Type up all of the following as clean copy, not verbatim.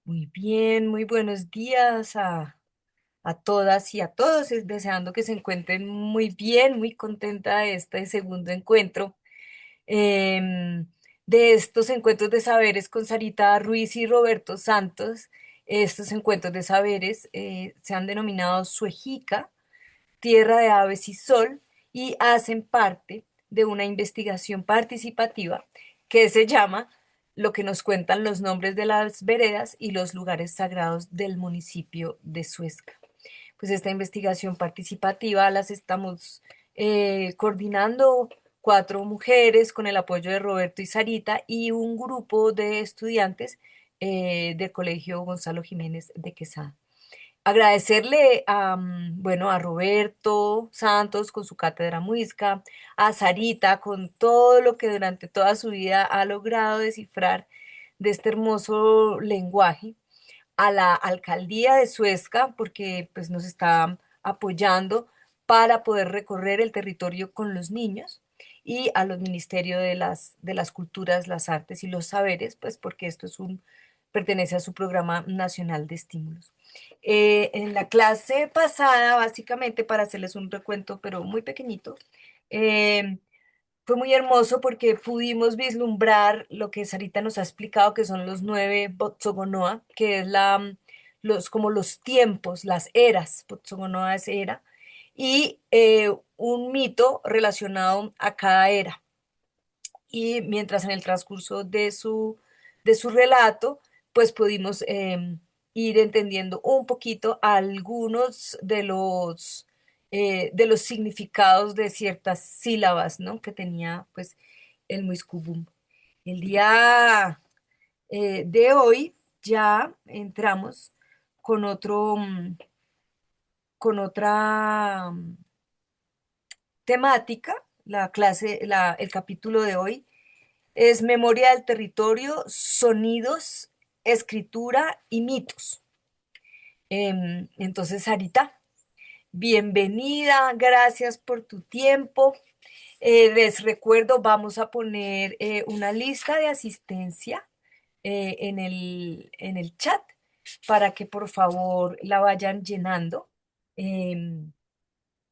Muy bien, muy buenos días a todas y a todos, deseando que se encuentren muy bien, muy contenta de este segundo encuentro, em, de estos encuentros de saberes con Sarita Ruiz y Roberto Santos. Estos encuentros de saberes se han denominado Suejica, Tierra de Aves y Sol, y hacen parte de una investigación participativa que se llama Lo que nos cuentan los nombres de las veredas y los lugares sagrados del municipio de Suezca. Pues esta investigación participativa las estamos coordinando cuatro mujeres con el apoyo de Roberto y Sarita y un grupo de estudiantes del Colegio Gonzalo Jiménez de Quesada. Agradecerle bueno, a Roberto Santos con su cátedra muisca, a Sarita con todo lo que durante toda su vida ha logrado descifrar de este hermoso lenguaje, a la alcaldía de Suezca porque pues nos está apoyando para poder recorrer el territorio con los niños, y a los ministerios de las culturas, las artes y los saberes, pues porque esto es pertenece a su programa nacional de estímulos. En la clase pasada, básicamente, para hacerles un recuento, pero muy pequeñito, eh, fue muy hermoso porque pudimos vislumbrar lo que Sarita nos ha explicado, que son los 9 Botsogonoa, que es como los tiempos, las eras. Botsogonoa es era, y un mito relacionado a cada era. Y mientras en el transcurso de su relato, pues pudimos ir entendiendo un poquito algunos de los significados de ciertas sílabas, ¿no? Que tenía pues el Muiscubum. El día de hoy ya entramos con con otra temática. El capítulo de hoy es Memoria del Territorio, Sonidos, Escritura y Mitos. Entonces, Sarita, bienvenida, gracias por tu tiempo. Les recuerdo, vamos a poner una lista de asistencia en el chat para que por favor la vayan llenando. Em,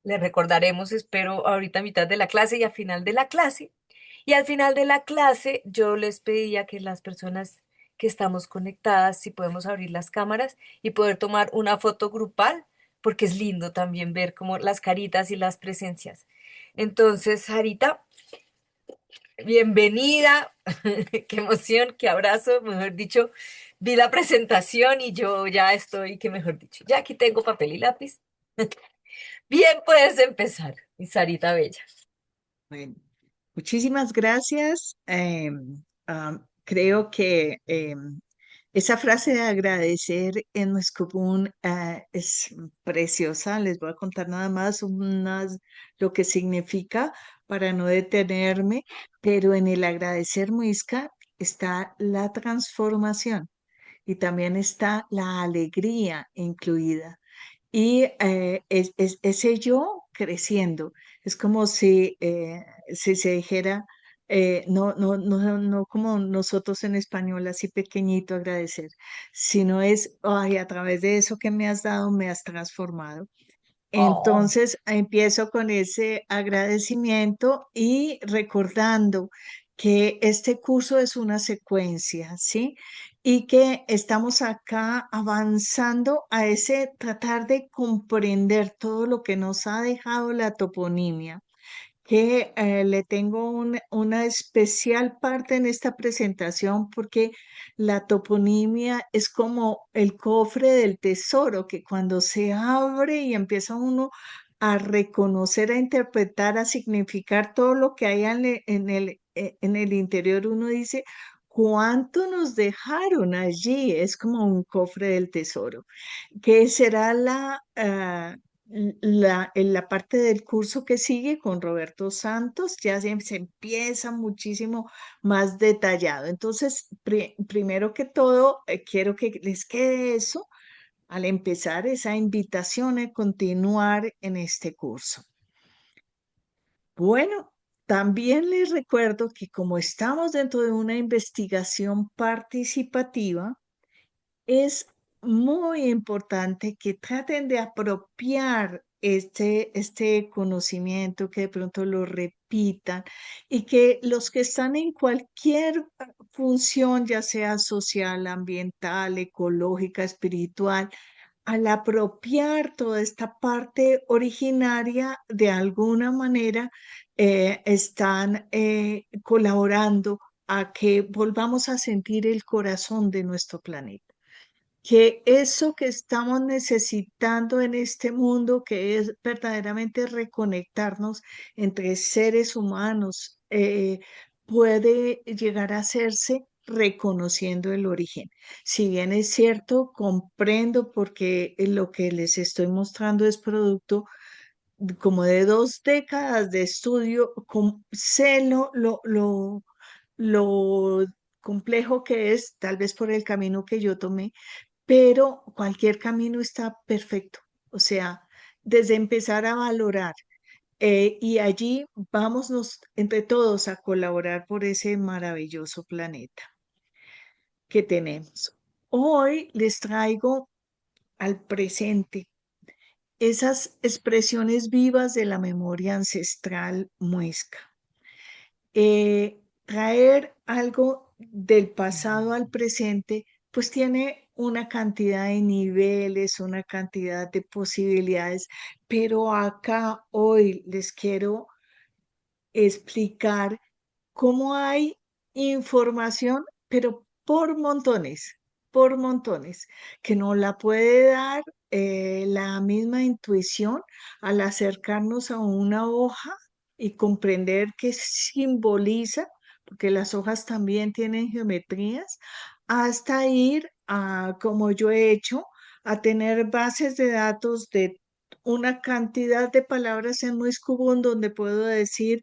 Les recordaremos, espero, ahorita a mitad de la clase y al final de la clase. Y al final de la clase yo les pedía que las personas que estamos conectadas, si podemos abrir las cámaras y poder tomar una foto grupal, porque es lindo también ver como las caritas y las presencias. Entonces, Sarita, bienvenida, qué emoción, qué abrazo, mejor dicho, vi la presentación y yo ya estoy, que mejor dicho, ya aquí tengo papel y lápiz. Bien, puedes empezar, mi Sarita Bella. Bueno, muchísimas gracias. Creo que esa frase de agradecer en Nuescopún es preciosa. Les voy a contar nada más lo que significa para no detenerme, pero en el agradecer muisca está la transformación y también está la alegría incluida. Y ese yo creciendo. Es como si se dijera, no como nosotros en español, así pequeñito agradecer, sino es, ay, a través de eso que me has dado, me has transformado. Oh. Entonces empiezo con ese agradecimiento y recordando que este curso es una secuencia, ¿sí? Y que estamos acá avanzando a ese tratar de comprender todo lo que nos ha dejado la toponimia, que le tengo una especial parte en esta presentación porque la toponimia es como el cofre del tesoro que cuando se abre y empieza uno a reconocer, a interpretar, a significar todo lo que hay en el interior, uno dice, ¿cuánto nos dejaron allí? Es como un cofre del tesoro que será en la parte del curso que sigue con Roberto Santos, ya se empieza muchísimo más detallado. Entonces, primero que todo, quiero que les quede eso al empezar esa invitación a continuar en este curso. Bueno, también les recuerdo que como estamos dentro de una investigación participativa, es muy importante que traten de apropiar este conocimiento, que de pronto lo repitan y que los que están en cualquier función, ya sea social, ambiental, ecológica, espiritual, al apropiar toda esta parte originaria, de alguna manera están colaborando a que volvamos a sentir el corazón de nuestro planeta, que eso que estamos necesitando en este mundo, que es verdaderamente reconectarnos entre seres humanos, puede llegar a hacerse reconociendo el origen. Si bien es cierto, comprendo porque lo que les estoy mostrando es producto como de 2 décadas de estudio, sé lo complejo que es, tal vez por el camino que yo tomé, pero cualquier camino está perfecto. O sea, desde empezar a valorar y allí vámonos entre todos a colaborar por ese maravilloso planeta que tenemos. Hoy les traigo al presente esas expresiones vivas de la memoria ancestral muisca. Traer algo del pasado al presente, pues tiene una cantidad de niveles, una cantidad de posibilidades, pero acá hoy les quiero explicar cómo hay información, pero por montones, que nos la puede dar la misma intuición al acercarnos a una hoja y comprender qué simboliza, porque las hojas también tienen geometrías, hasta ir a, como yo he hecho, a tener bases de datos de una cantidad de palabras en Muiscubún donde puedo decir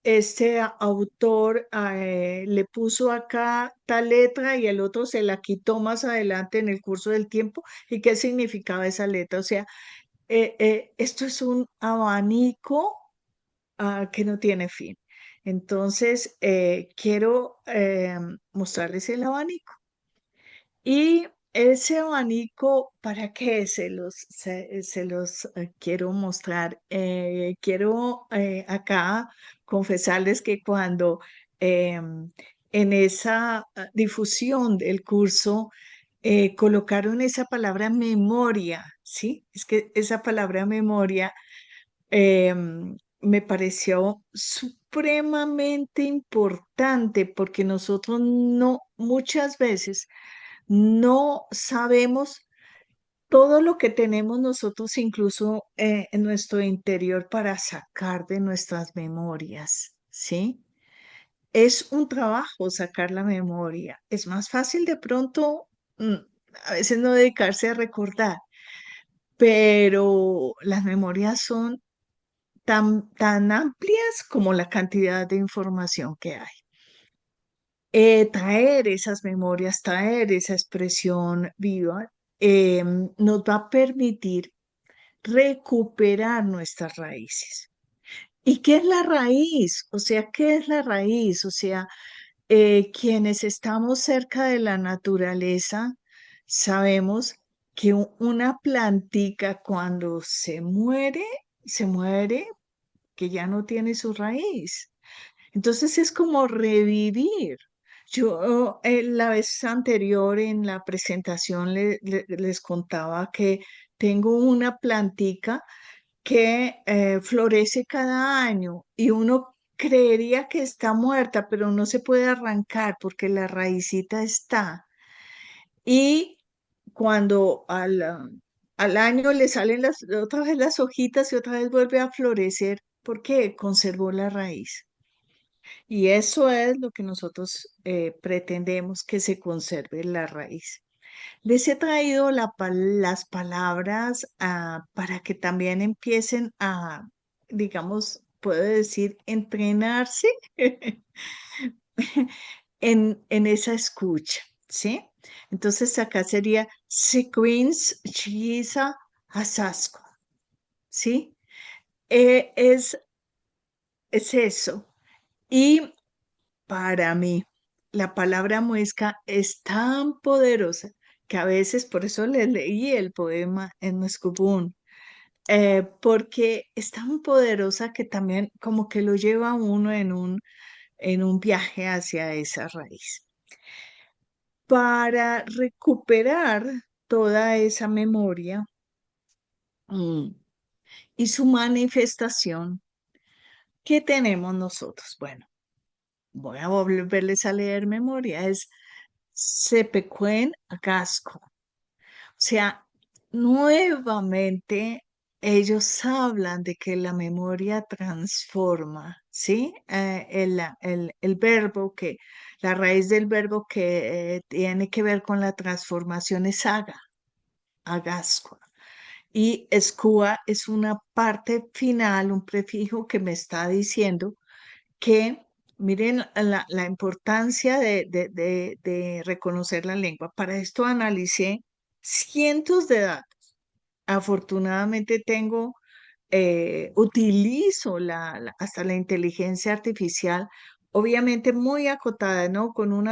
este autor le puso acá tal letra y el otro se la quitó más adelante en el curso del tiempo y qué significaba esa letra. O sea, esto es un abanico que no tiene fin. Entonces, quiero mostrarles el abanico. Y ese abanico, ¿para qué se los quiero mostrar? Quiero acá confesarles que cuando en esa difusión del curso colocaron esa palabra memoria, ¿sí? Es que esa palabra memoria me pareció supremamente importante porque nosotros no, muchas veces, no sabemos todo lo que tenemos nosotros incluso en nuestro interior para sacar de nuestras memorias, ¿sí? Es un trabajo sacar la memoria. Es más fácil de pronto, mm, a veces no dedicarse a recordar, pero las memorias son tan amplias como la cantidad de información que hay. Traer esas memorias, traer esa expresión viva, nos va a permitir recuperar nuestras raíces. ¿Y qué es la raíz? O sea, ¿qué es la raíz? O sea, quienes estamos cerca de la naturaleza, sabemos que una plantica cuando se muere, que ya no tiene su raíz. Entonces es como revivir. Yo la vez anterior en la presentación les contaba que tengo una plantica que florece cada año y uno creería que está muerta, pero no se puede arrancar porque la raicita está. Y cuando al año le salen otra vez las hojitas y otra vez vuelve a florecer porque conservó la raíz. Y eso es lo que nosotros pretendemos, que se conserve la raíz. Les he traído las palabras para que también empiecen a, digamos, puedo decir, entrenarse en esa escucha, ¿sí? Entonces acá sería Sequins Chisa Hasasco, ¿sí? Eh, es, es eso. Y para mí, la palabra muesca es tan poderosa que a veces, por eso les leí el poema en Muscubún, porque es tan poderosa que también como que lo lleva a uno en un viaje hacia esa raíz. Para recuperar toda esa memoria mm, y su manifestación, ¿qué tenemos nosotros? Bueno, voy a volverles a leer memoria, es Sepecuen Agasco. O sea, nuevamente ellos hablan de que la memoria transforma, ¿sí? El verbo que, la raíz del verbo que tiene que ver con la transformación es aga, agascua. Y escua es una parte final, un prefijo que me está diciendo que, miren la importancia de reconocer la lengua. Para esto analicé cientos de datos. Afortunadamente utilizo hasta la inteligencia artificial, obviamente muy acotada, ¿no? Con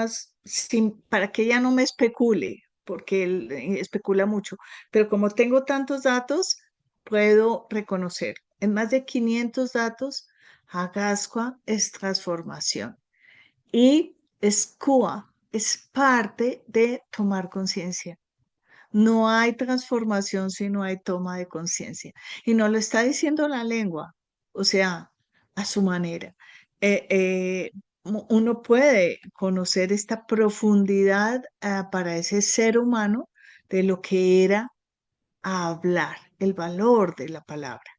para que ella no me especule, porque él especula mucho, pero como tengo tantos datos, puedo reconocer. En más de 500 datos, Agascua es transformación y Escua es parte de tomar conciencia. No hay transformación si no hay toma de conciencia. Y no lo está diciendo la lengua, o sea, a su manera. Uno puede conocer esta profundidad para ese ser humano de lo que era hablar, el valor de la palabra.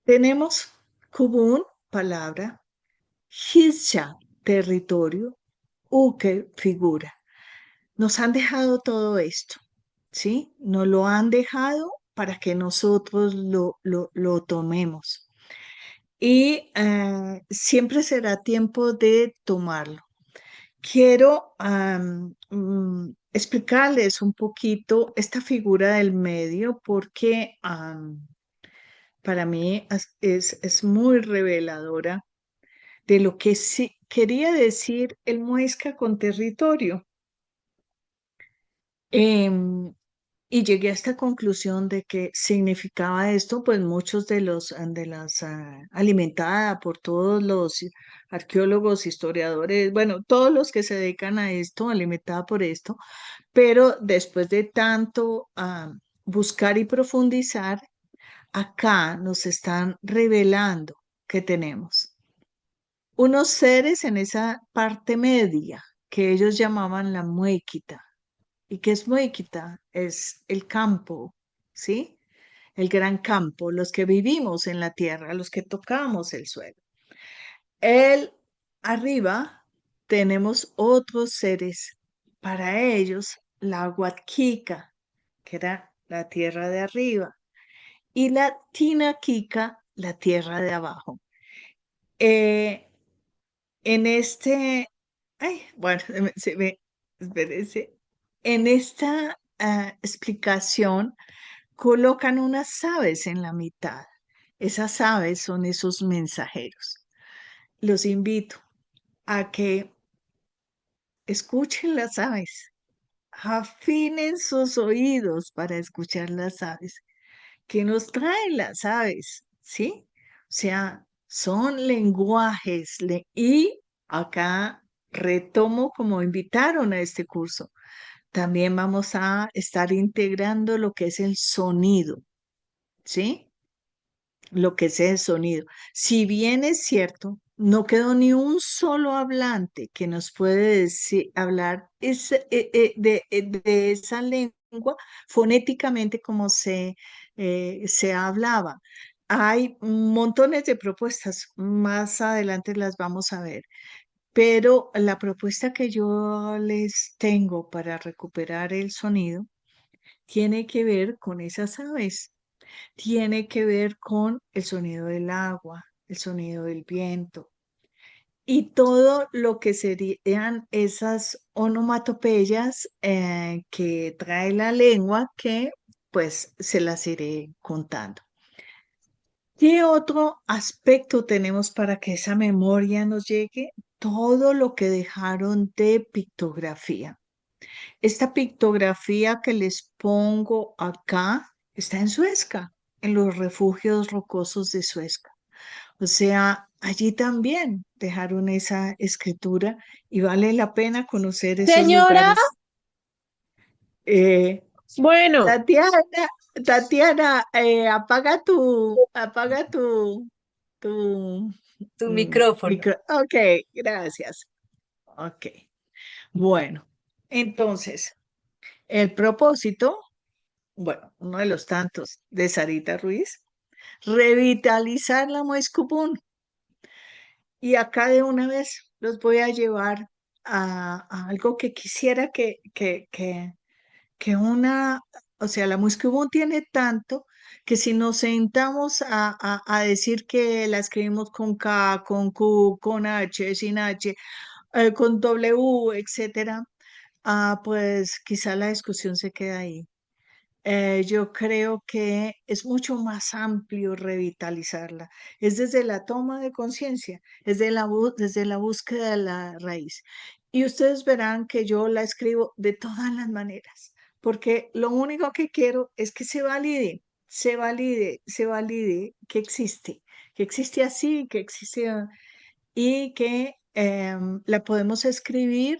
Tenemos Kubun, palabra, Hisha, territorio, Uke, figura. Nos han dejado todo esto, ¿sí? Nos lo han dejado para que nosotros lo tomemos. Y siempre será tiempo de tomarlo. Quiero explicarles un poquito esta figura del medio porque para mí es muy reveladora de lo que sí quería decir el muesca con territorio. Em, y llegué a esta conclusión de que significaba esto, pues muchos de las alimentada por todos los arqueólogos, historiadores, bueno, todos los que se dedican a esto, alimentada por esto, pero después de tanto buscar y profundizar, acá nos están revelando que tenemos unos seres en esa parte media que ellos llamaban la muéquita. ¿Y qué es Muéquita? Es el campo, ¿sí? El gran campo, los que vivimos en la tierra, los que tocamos el suelo. El arriba tenemos otros seres. Para ellos, la Huadquica, que era la tierra de arriba, y la Tinaquica, la tierra de abajo. Eh, en este, ay, bueno, espérese. En esta explicación colocan unas aves en la mitad. Esas aves son esos mensajeros. Los invito a que escuchen las aves, afinen sus oídos para escuchar las aves. ¿Qué nos traen las aves? ¿Sí? O sea, son lenguajes y acá retomo como invitaron a este curso. También vamos a estar integrando lo que es el sonido, ¿sí? Lo que es el sonido. Si bien es cierto, no quedó ni un solo hablante que nos puede hablar de esa lengua fonéticamente como se hablaba. Hay montones de propuestas, más adelante las vamos a ver, pero la propuesta que yo les tengo para recuperar el sonido tiene que ver con esas aves, tiene que ver con el sonido del agua, el sonido del viento y todo lo que serían esas onomatopeyas que trae la lengua que pues se las iré contando. ¿Qué otro aspecto tenemos para que esa memoria nos llegue? Todo lo que dejaron de pictografía. Esta pictografía que les pongo acá está en Suezca, en los refugios rocosos de Suezca. O sea, allí también dejaron esa escritura y vale la pena conocer esos Señora, lugares. Eh, bueno, Tatiana, Tatiana, apaga tu Tu micrófono. micro. Ok, gracias. Ok, bueno, entonces, el propósito, bueno, uno de los tantos de Sarita Ruiz, revitalizar la Muescupún. Y acá de una vez los voy a llevar a algo que quisiera que o sea, la Muscubún tiene tanto que si nos sentamos a decir que la escribimos con K, con Q, con H, sin H, con W, etcétera, pues quizá la discusión se queda ahí. Yo creo que es mucho más amplio revitalizarla. Es desde la toma de conciencia, es desde la búsqueda de la raíz. Y ustedes verán que yo la escribo de todas las maneras, porque lo único que quiero es que se valide que existe así, que existe y que la podemos escribir.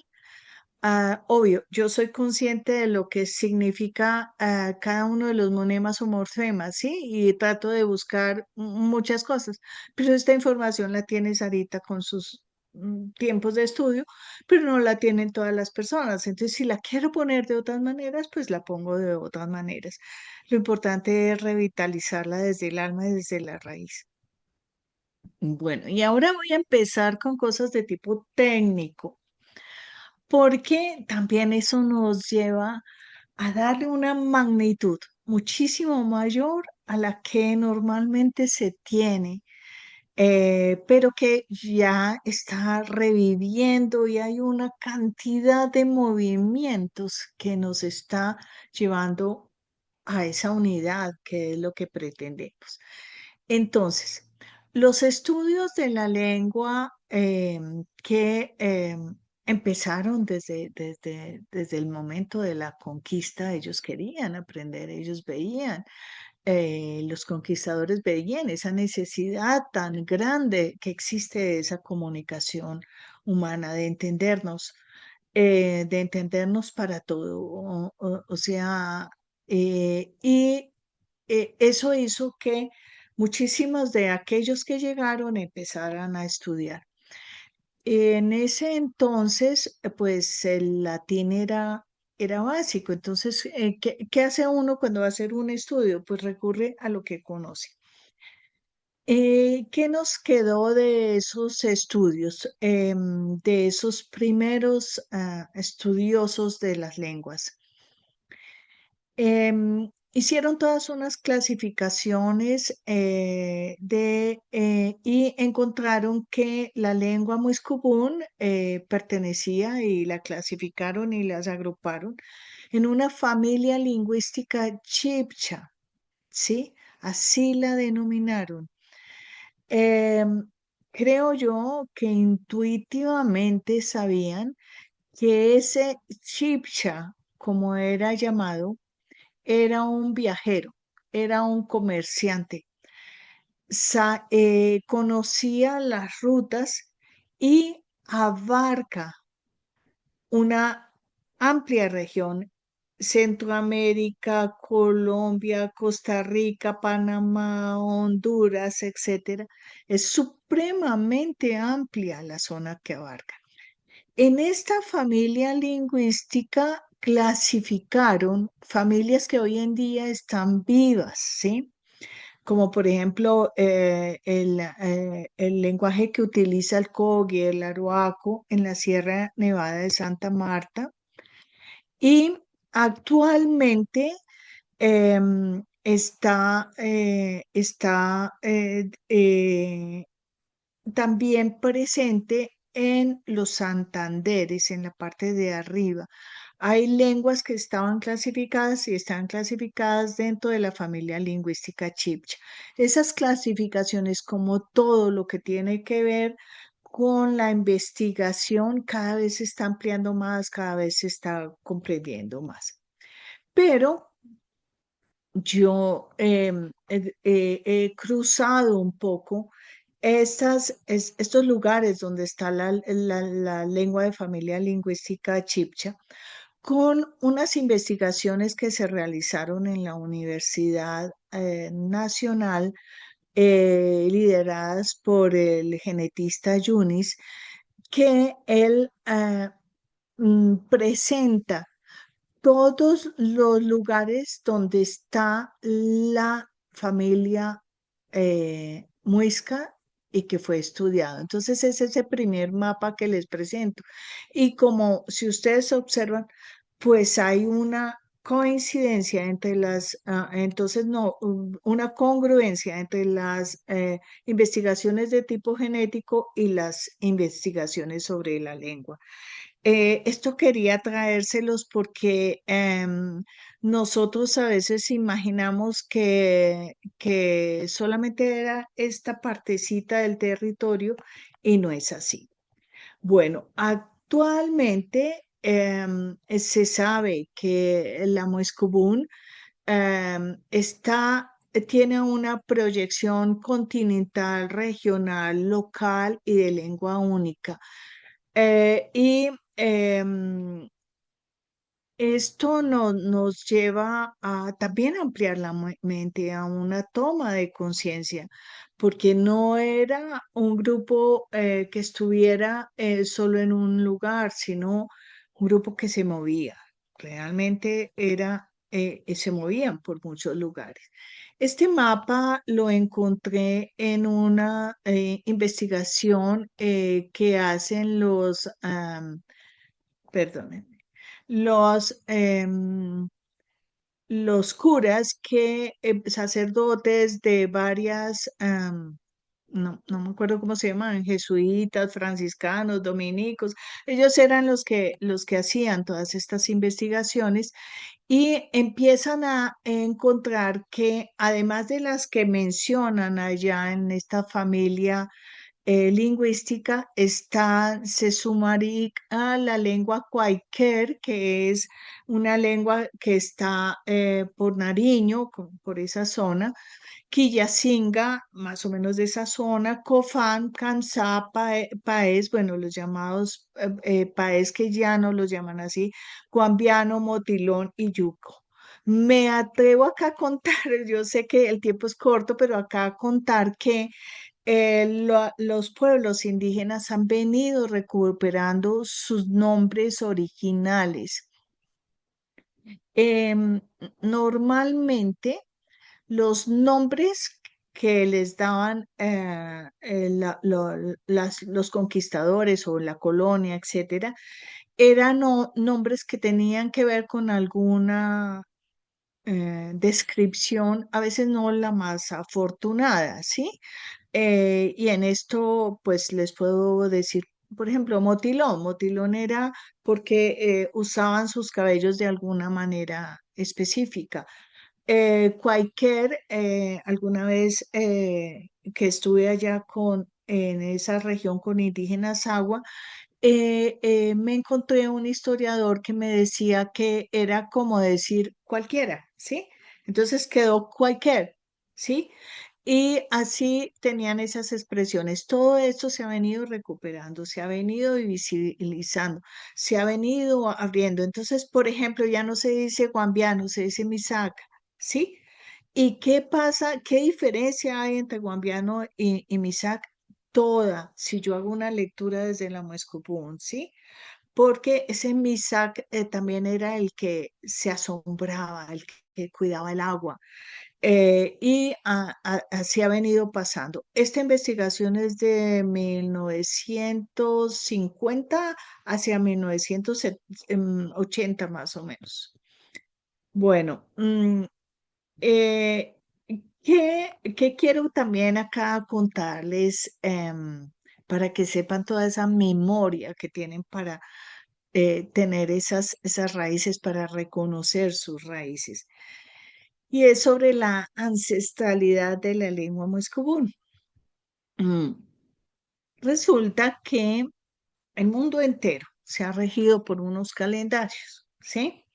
Obvio, yo soy consciente de lo que significa cada uno de los monemas o morfemas, ¿sí? Y trato de buscar muchas cosas, pero esta información la tiene Sarita con sus tiempos de estudio, pero no la tienen todas las personas. Entonces, si la quiero poner de otras maneras, pues la pongo de otras maneras. Lo importante es revitalizarla desde el alma y desde la raíz. Bueno, y ahora voy a empezar con cosas de tipo técnico, porque también eso nos lleva a darle una magnitud muchísimo mayor a la que normalmente se tiene, pero que ya está reviviendo y hay una cantidad de movimientos que nos está llevando a esa unidad que es lo que pretendemos. Entonces, los estudios de la lengua que empezaron desde el momento de la conquista, ellos querían aprender, ellos veían, los conquistadores veían esa necesidad tan grande que existe de esa comunicación humana, de entendernos para todo, o sea, y eso hizo que muchísimos de aquellos que llegaron empezaran a estudiar. En ese entonces, pues el latín era básico. Entonces, ¿qué hace uno cuando va a hacer un estudio? Pues recurre a lo que conoce. ¿Qué nos quedó de esos estudios, de esos primeros estudiosos de las lenguas? Hicieron todas unas clasificaciones y encontraron que la lengua muiscubún pertenecía y la clasificaron y las agruparon en una familia lingüística chibcha, ¿sí? Así la denominaron. Em, Creo yo que intuitivamente sabían que ese chibcha, como era llamado, era un viajero, era un comerciante, conocía las rutas y abarca una amplia región: Centroamérica, Colombia, Costa Rica, Panamá, Honduras, etcétera. Es supremamente amplia la zona que abarca. En esta familia lingüística clasificaron familias que hoy en día están vivas, ¿sí? Como por ejemplo el lenguaje que utiliza el Kogi, el Aruaco en la Sierra Nevada de Santa Marta. Y actualmente está también presente en los Santanderes, en la parte de arriba. Hay lenguas que estaban clasificadas y están clasificadas dentro de la familia lingüística chibcha. Esas clasificaciones, como todo lo que tiene que ver con la investigación cada vez se está ampliando más, cada vez se está comprendiendo más. Pero yo he cruzado un poco estos lugares donde está la lengua de familia lingüística chipcha con unas investigaciones que se realizaron en la Universidad Nacional, lideradas por el genetista Yunis, que él presenta todos los lugares donde está la familia muisca y que fue estudiado. Entonces es ese primer mapa que les presento. Y como si ustedes observan, pues hay una coincidencia entre entonces no, una congruencia entre las investigaciones de tipo genético y las investigaciones sobre la lengua. Esto quería traérselos porque nosotros a veces imaginamos que solamente era esta partecita del territorio y no es así. Bueno, actualmente se sabe que la Muescubún tiene una proyección continental, regional, local y de lengua única. Y esto nos lleva a también ampliar la mente, a una toma de conciencia, porque no era un grupo que estuviera solo en un lugar, sino un grupo que se movía. Realmente se movían por muchos lugares. Este mapa lo encontré en una investigación que hacen perdón, los, los curas sacerdotes de varias, no me acuerdo cómo se llaman, jesuitas, franciscanos, dominicos, ellos eran los que hacían todas estas investigaciones y empiezan a encontrar que además de las que mencionan allá en esta familia lingüística se sumaría a la lengua Quaker, que es una lengua que está por Nariño, por esa zona, Quillacinga, más o menos de esa zona, Cofán, Cansá, Paez, bueno, los llamados Paez que ya no los llaman así, Cuambiano, Motilón y Yuco. Me atrevo acá a contar, yo sé que el tiempo es corto, pero acá a contar que los pueblos indígenas han venido recuperando sus nombres originales. Normalmente los nombres que les daban los conquistadores o la colonia, etcétera, eran nombres que tenían que ver con alguna descripción, a veces no la más afortunada, ¿sí? Y en esto, pues les puedo decir, por ejemplo, motilón. Motilón era porque usaban sus cabellos de alguna manera específica. Cualquier, alguna vez que estuve allá en esa región con indígenas agua, me encontré un historiador que me decía que era como decir cualquiera, ¿sí? Entonces quedó cualquier, ¿sí? Y así tenían esas expresiones. Todo esto se ha venido recuperando, se ha venido visibilizando, se ha venido abriendo. Entonces, por ejemplo, ya no se dice guambiano, se dice misaca, ¿sí? ¿Y qué pasa? ¿Qué diferencia hay entre guambiano y misac? Toda, si yo hago una lectura desde la Muescopún, ¿sí? Porque ese misac también era el que se asombraba, el que cuidaba el agua. Y así ha venido pasando. Esta investigación es de 1950 hacia 1980 más o menos. Bueno, eh, ¿qué quiero también acá contarles para que sepan toda esa memoria que tienen para tener esas raíces, para reconocer sus raíces? Y es sobre la ancestralidad de la lengua común. Resulta que el mundo entero se ha regido por unos calendarios, ¿sí?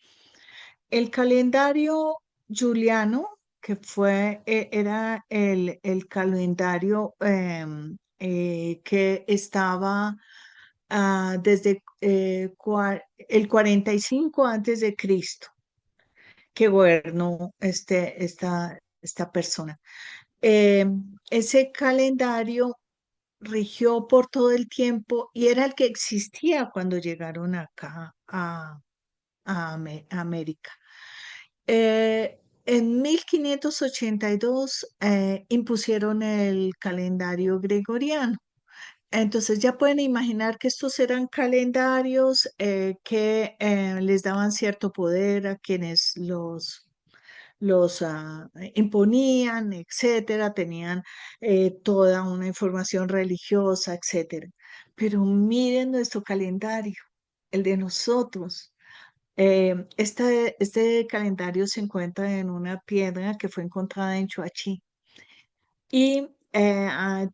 El calendario juliano, que era el calendario que estaba desde el 45 antes de Cristo, que gobernó esta persona. Ese calendario rigió por todo el tiempo y era el que existía cuando llegaron acá a América. En 1582 impusieron el calendario gregoriano. Entonces ya pueden imaginar que estos eran calendarios que les daban cierto poder a quienes los imponían, etcétera, tenían toda una información religiosa, etcétera. Pero miren nuestro calendario, el de nosotros. Este calendario se encuentra en una piedra que fue encontrada en Chuachi y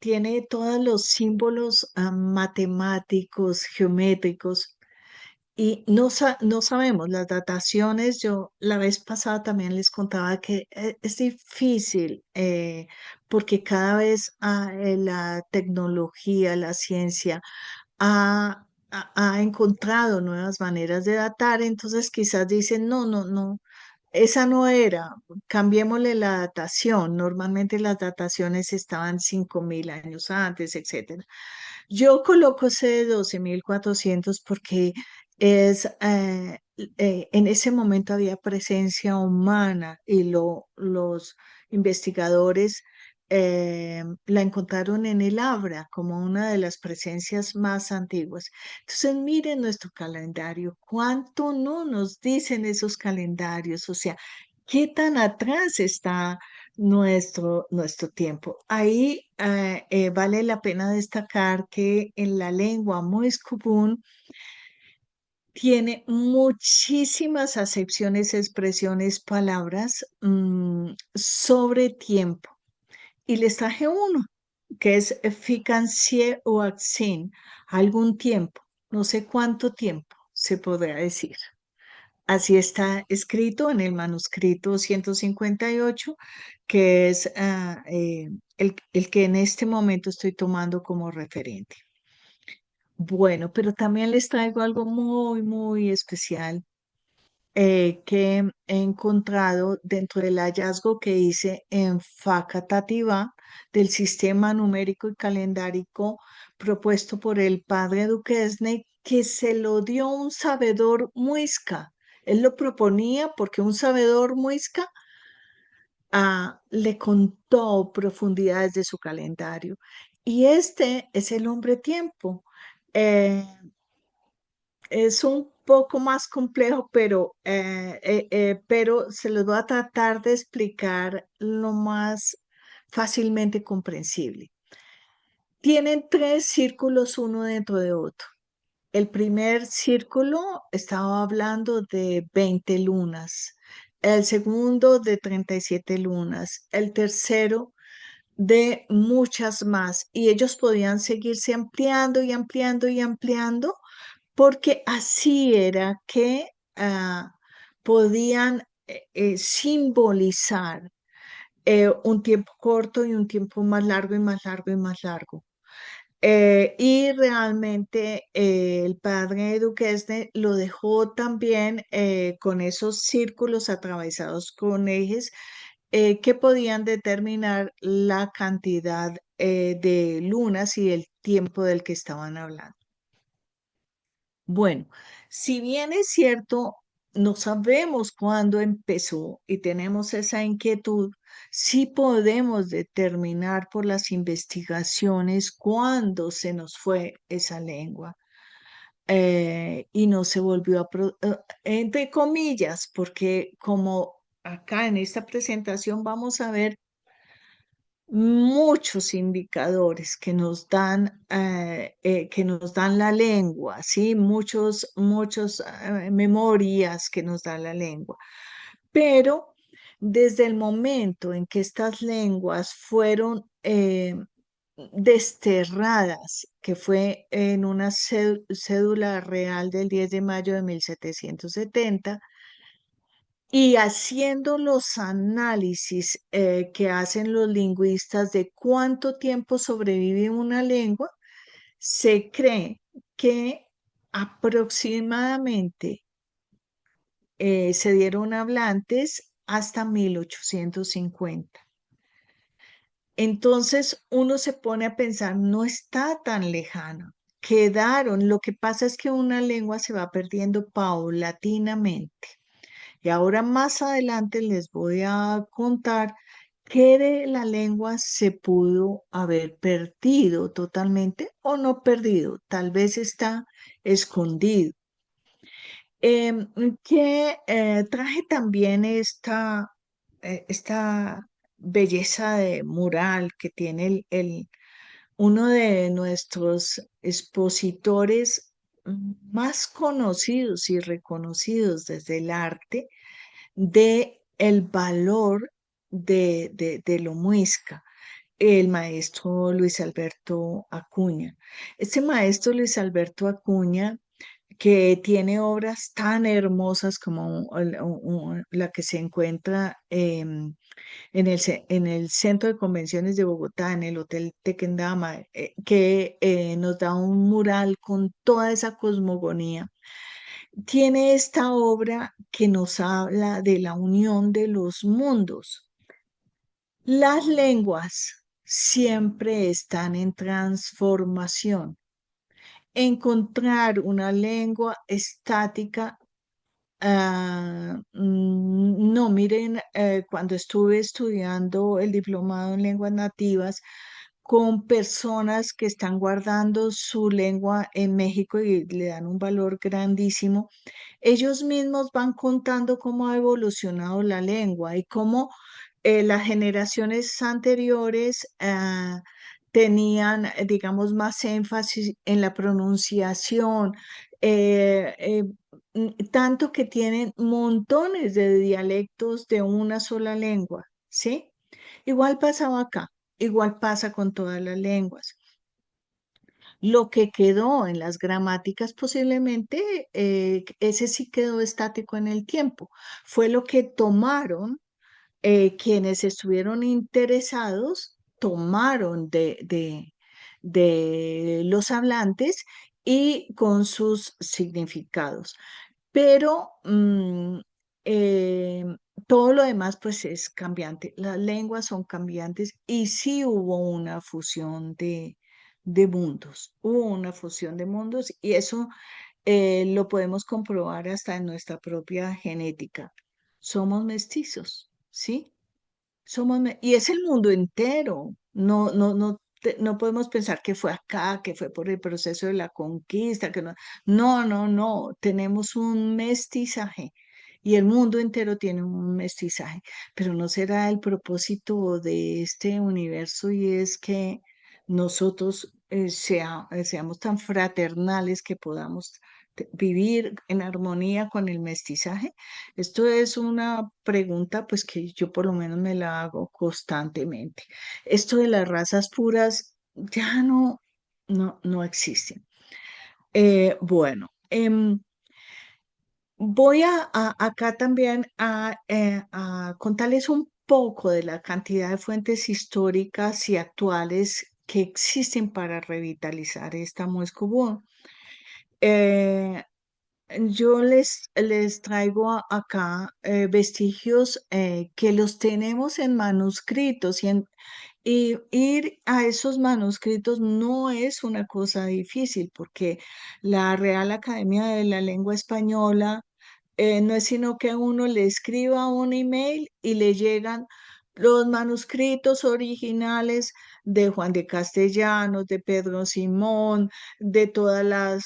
tiene todos los símbolos matemáticos, geométricos y no sabemos las dataciones. Yo la vez pasada también les contaba que es difícil porque cada vez la tecnología, la ciencia ha encontrado nuevas maneras de datar, entonces quizás dicen, no, no, no, esa no era, cambiémosle la datación. Normalmente las dataciones estaban 5.000 años antes, etcétera. Yo coloco ese de 12.400 porque en ese momento había presencia humana y los investigadores la encontraron en el Abra como una de las presencias más antiguas. Entonces, miren nuestro calendario, cuánto no nos dicen esos calendarios, o sea, qué tan atrás está nuestro tiempo. Ahí vale la pena destacar que en la lengua muiscubún tiene muchísimas acepciones, expresiones, palabras sobre tiempo. Y les traje uno, que es ficancié o axin, algún tiempo, no sé cuánto tiempo se podrá decir. Así está escrito en el manuscrito 158, que es el que en este momento estoy tomando como referente. Bueno, pero también les traigo algo muy, muy especial que he encontrado dentro del hallazgo que hice en Facatativá del sistema numérico y calendárico propuesto por el padre Duquesne, que se lo dio un sabedor muisca. Él lo proponía porque un sabedor muisca le contó profundidades de su calendario. Y este es el hombre tiempo. Eh, es un poco más complejo, pero se los voy a tratar de explicar lo más fácilmente comprensible. Tienen tres círculos uno dentro de otro. El primer círculo estaba hablando de 20 lunas, el segundo de 37 lunas, el tercero de muchas más, y ellos podían seguirse ampliando y ampliando y ampliando porque así era que podían simbolizar un tiempo corto y un tiempo más largo y más largo y más largo. Y realmente el padre Duquesne lo dejó también con esos círculos atravesados con ejes que podían determinar la cantidad de lunas y el tiempo del que estaban hablando. Bueno, si bien es cierto, no sabemos cuándo empezó y tenemos esa inquietud, sí podemos determinar por las investigaciones cuándo se nos fue esa lengua y no se volvió entre comillas, porque como acá en esta presentación vamos a ver muchos indicadores que nos dan la lengua, ¿sí? Muchos memorias que nos da la lengua. Pero desde el momento en que estas lenguas fueron desterradas, que fue en una cédula real del 10 de mayo de 1770, y haciendo los análisis que hacen los lingüistas de cuánto tiempo sobrevive una lengua, se cree que aproximadamente se dieron hablantes hasta 1850. Entonces uno se pone a pensar, no está tan lejano. Quedaron, lo que pasa es que una lengua se va perdiendo paulatinamente. Y ahora más adelante les voy a contar qué de la lengua se pudo haber perdido totalmente o no perdido, tal vez está escondido. Que traje también esta belleza de mural que tiene uno de nuestros expositores más conocidos y reconocidos desde el arte de el valor de lo muisca, el maestro Luis Alberto Acuña. Este maestro Luis Alberto Acuña, que tiene obras tan hermosas como la que se encuentra en el Centro de Convenciones de Bogotá, en el Hotel Tequendama, que nos da un mural con toda esa cosmogonía. Tiene esta obra que nos habla de la unión de los mundos. Las lenguas siempre están en transformación. Encontrar una lengua estática, no, miren, cuando estuve estudiando el diplomado en lenguas nativas con personas que están guardando su lengua en México y le dan un valor grandísimo, ellos mismos van contando cómo ha evolucionado la lengua y cómo las generaciones anteriores tenían, digamos, más énfasis en la pronunciación, tanto que tienen montones de dialectos de una sola lengua, ¿sí? Igual pasaba acá, igual pasa con todas las lenguas. Lo que quedó en las gramáticas posiblemente, ese sí quedó estático en el tiempo. Fue lo que tomaron quienes estuvieron interesados, tomaron de los hablantes y con sus significados. Pero eh, todo lo demás pues es cambiante. Las lenguas son cambiantes y sí hubo una fusión de mundos. Hubo una fusión de mundos y eso lo podemos comprobar hasta en nuestra propia genética. Somos mestizos, ¿sí? Y es el mundo entero. No podemos pensar que fue acá, que fue por el proceso de la conquista, que no. No, no, no. Tenemos un mestizaje y el mundo entero tiene un mestizaje. Pero no será el propósito de este universo y es que nosotros seamos tan fraternales que podamos vivir en armonía con el mestizaje. Esto es una pregunta pues que yo por lo menos me la hago constantemente. Esto de las razas puras ya no existen. Bueno, voy acá también a contarles un poco de la cantidad de fuentes históricas y actuales que existen para revitalizar esta Muscubún. Yo les traigo acá vestigios que los tenemos en manuscritos y ir a esos manuscritos no es una cosa difícil porque la Real Academia de la Lengua Española no es sino que uno le escriba un email y le llegan los manuscritos originales de Juan de Castellanos, de Pedro Simón, de todas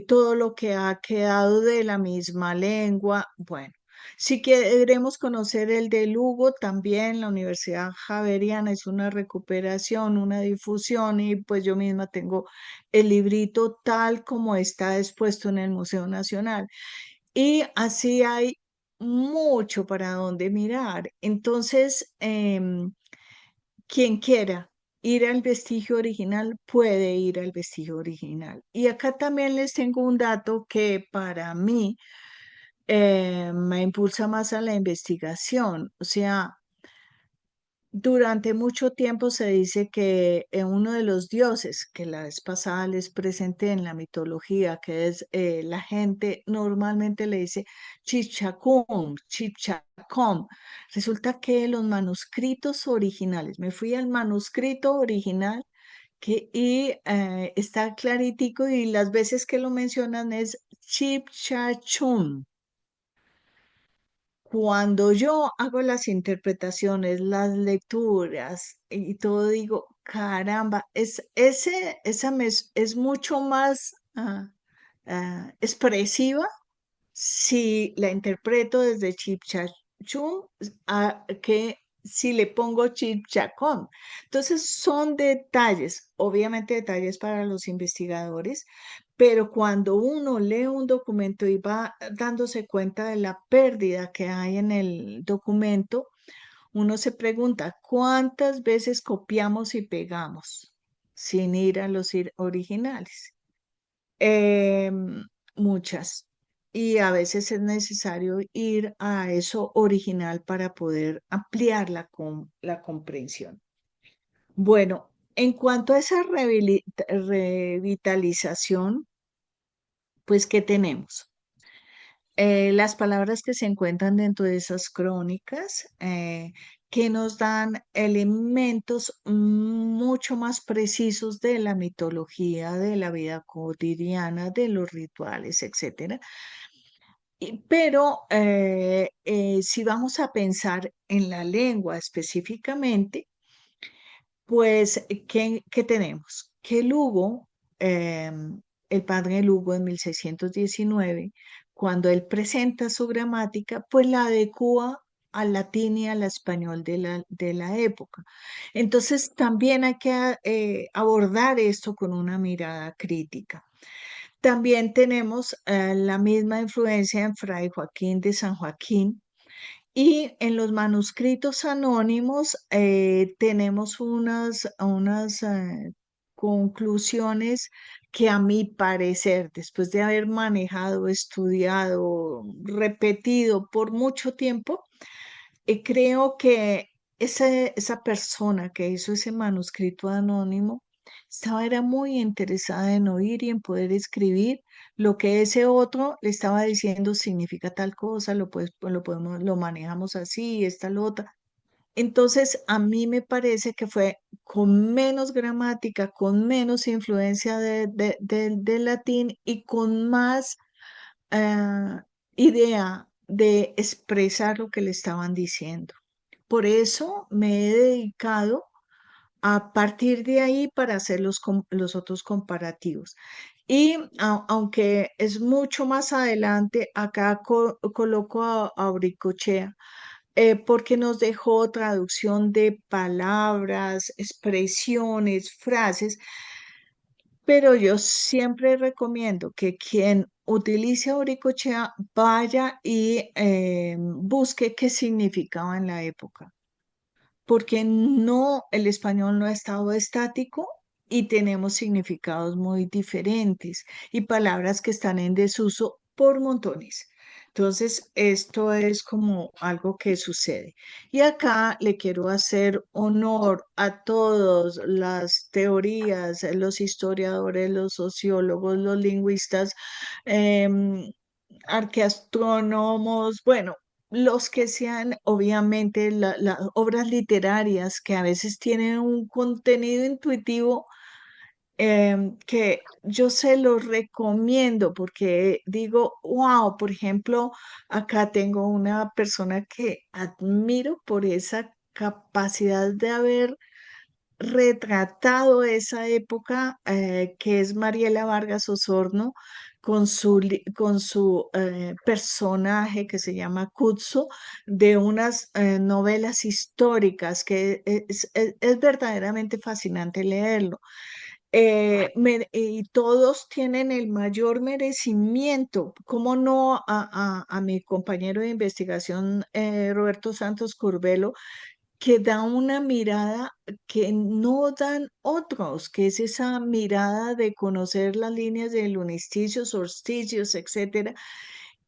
todo lo que ha quedado de la misma lengua. Bueno, si queremos conocer el de Lugo, también la Universidad Javeriana es una recuperación, una difusión, y pues yo misma tengo el librito tal como está expuesto en el Museo Nacional. Y así hay mucho para donde mirar. Entonces, quien quiera ir al vestigio original puede ir al vestigio original. Y acá también les tengo un dato que para mí me impulsa más a la investigación. O sea, durante mucho tiempo se dice que uno de los dioses que la vez pasada les presenté en la mitología, que es la gente normalmente le dice Chichacum, Chichacom. Resulta que los manuscritos originales, me fui al manuscrito original y está claritico y las veces que lo mencionan es Chipchachum. Cuando yo hago las interpretaciones, las lecturas y todo, digo, caramba, es mucho más expresiva si la interpreto desde Chipchachún a que si le pongo Chipchacón. Entonces son detalles, obviamente detalles para los investigadores, pero cuando uno lee un documento y va dándose cuenta de la pérdida que hay en el documento, uno se pregunta, ¿cuántas veces copiamos y pegamos sin ir a los originales? Muchas. Y a veces es necesario ir a eso original para poder ampliar la comprensión. Bueno, en cuanto a esa revitalización, pues, ¿qué tenemos? Las palabras que se encuentran dentro de esas crónicas, que nos dan elementos mucho más precisos de la mitología, de la vida cotidiana, de los rituales, etcétera. Pero si vamos a pensar en la lengua específicamente, pues, ¿qué tenemos? Que Lugo, el padre Lugo en 1619, cuando él presenta su gramática, pues la adecua al latín y al español de la época. Entonces, también hay que abordar esto con una mirada crítica. También tenemos la misma influencia en Fray Joaquín de San Joaquín, y en los manuscritos anónimos tenemos unas conclusiones que a mi parecer, después de haber manejado, estudiado, repetido por mucho tiempo, creo que esa persona que hizo ese manuscrito anónimo era muy interesada en oír y en poder escribir lo que ese otro le estaba diciendo significa tal cosa, lo manejamos así, esta, lo otra. Entonces, a mí me parece que fue con menos gramática, con menos influencia del latín y con más idea de expresar lo que le estaban diciendo. Por eso me he dedicado a partir de ahí para hacer los otros comparativos. Y aunque es mucho más adelante, acá coloco a Auricochea, porque nos dejó traducción de palabras, expresiones, frases, pero yo siempre recomiendo que quien utilice Auricochea vaya y busque qué significaba en la época, porque no, el español no ha estado estático y tenemos significados muy diferentes y palabras que están en desuso por montones. Entonces, esto es como algo que sucede. Y acá le quiero hacer honor a todas las teorías, los historiadores, los sociólogos, los lingüistas, em, arqueastrónomos, bueno, los que sean, obviamente, las obras literarias que a veces tienen un contenido intuitivo que yo se los recomiendo porque digo, wow, por ejemplo, acá tengo una persona que admiro por esa capacidad de haber retratado esa época, que es Mariela Vargas Osorno, con su personaje que se llama Kutsu, de unas novelas históricas que es verdaderamente fascinante leerlo. Y todos tienen el mayor merecimiento, ¿cómo no a mi compañero de investigación, Roberto Santos Curbelo, que da una mirada que no dan otros, que es esa mirada de conocer las líneas de lunisticios, solsticios, etcétera.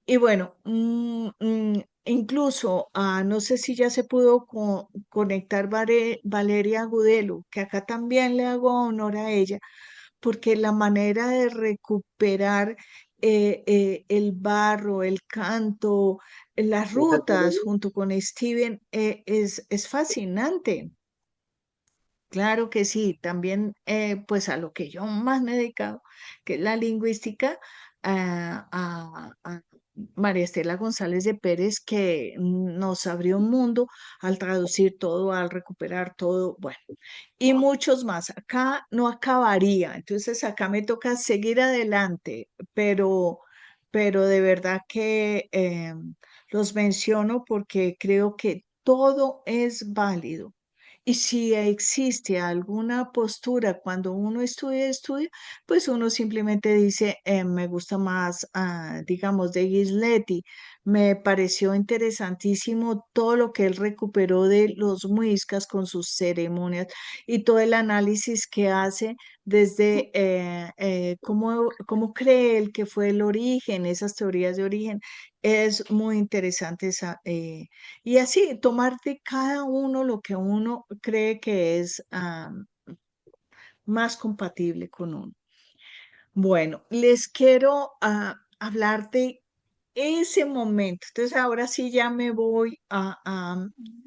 Y bueno, incluso, no sé si ya se pudo conectar Valeria Gudelo, que acá también le hago honor a ella, porque la manera de recuperar el barro, el canto, las rutas junto con Steven es fascinante. Claro que sí, también pues a lo que yo más me he dedicado, que es la lingüística, a María Estela González de Pérez, que nos abrió un mundo al traducir todo, al recuperar todo, bueno, y muchos más. Acá no acabaría, entonces acá me toca seguir adelante, pero de verdad que los menciono porque creo que todo es válido. Y si existe alguna postura cuando uno estudia, pues uno simplemente dice, me gusta más, digamos, de Ghisletti. Me pareció interesantísimo todo lo que él recuperó de los muiscas con sus ceremonias y todo el análisis que hace desde cómo cree él que fue el origen, esas teorías de origen. Es muy interesante y así, tomar de cada uno lo que uno cree que es más compatible con uno. Bueno, les quiero hablar de ese momento. Entonces, ahora sí ya me voy a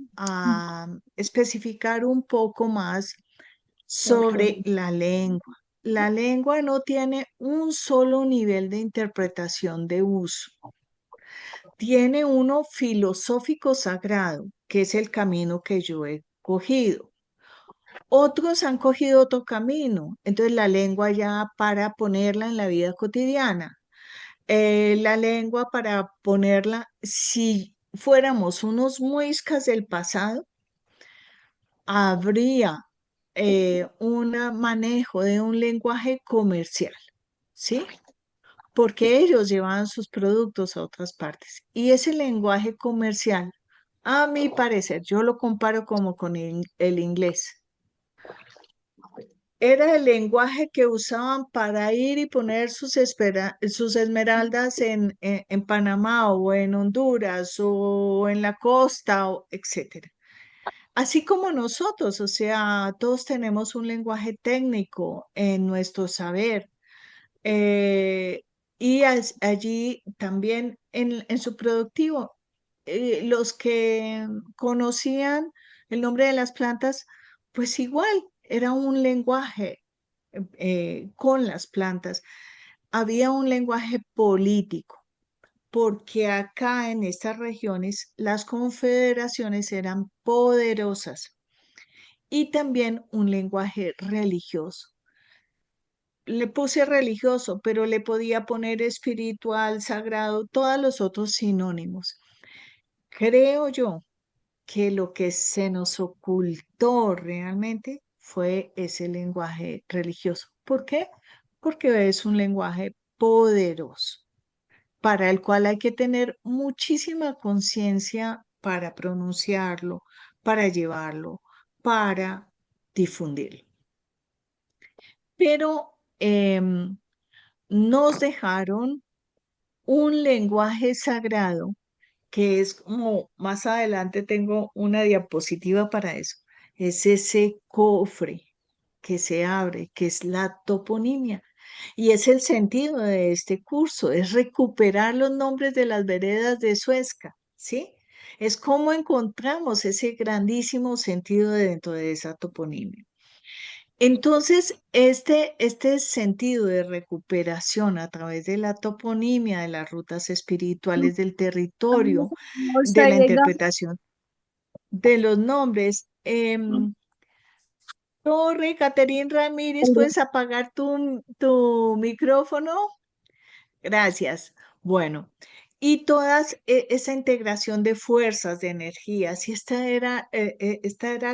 especificar un poco más sobre la lengua. La lengua no tiene un solo nivel de interpretación de uso. Tiene uno filosófico sagrado, que es el camino que yo he cogido. Otros han cogido otro camino, entonces la lengua ya para ponerla en la vida cotidiana. La lengua para ponerla, si fuéramos unos muiscas del pasado, habría un manejo de un lenguaje comercial, ¿sí? Porque ellos llevaban sus productos a otras partes. Y ese lenguaje comercial, a mi parecer, yo lo comparo como con el inglés. Era el lenguaje que usaban para ir y poner sus esmeraldas en Panamá o en Honduras o en la costa, etcétera. Así como nosotros, o sea, todos tenemos un lenguaje técnico en nuestro saber. eh, y allí también en su productivo, los que conocían el nombre de las plantas, pues igual era un lenguaje con las plantas. Había un lenguaje político, porque acá en estas regiones las confederaciones eran poderosas y también un lenguaje religioso. Le puse religioso, pero le podía poner espiritual, sagrado, todos los otros sinónimos. Creo yo que lo que se nos ocultó realmente fue ese lenguaje religioso. ¿Por qué? Porque es un lenguaje poderoso, para el cual hay que tener muchísima conciencia para pronunciarlo, para llevarlo, para difundirlo. Pero nos dejaron un lenguaje sagrado que es como más adelante tengo una diapositiva para eso. Es ese cofre que se abre, que es la toponimia. Y es el sentido de este curso, es recuperar los nombres de las veredas de Suezca, ¿sí? Es cómo encontramos ese grandísimo sentido dentro de esa toponimia. Entonces, este sentido de recuperación a través de la toponimia, de las rutas espirituales del territorio, ¿Cómo de está la llegando? interpretación de los nombres. Torre, Caterín Ramírez, ¿puedes apagar tu micrófono? Gracias. Bueno, y todas esa integración de fuerzas, de energías, y esta era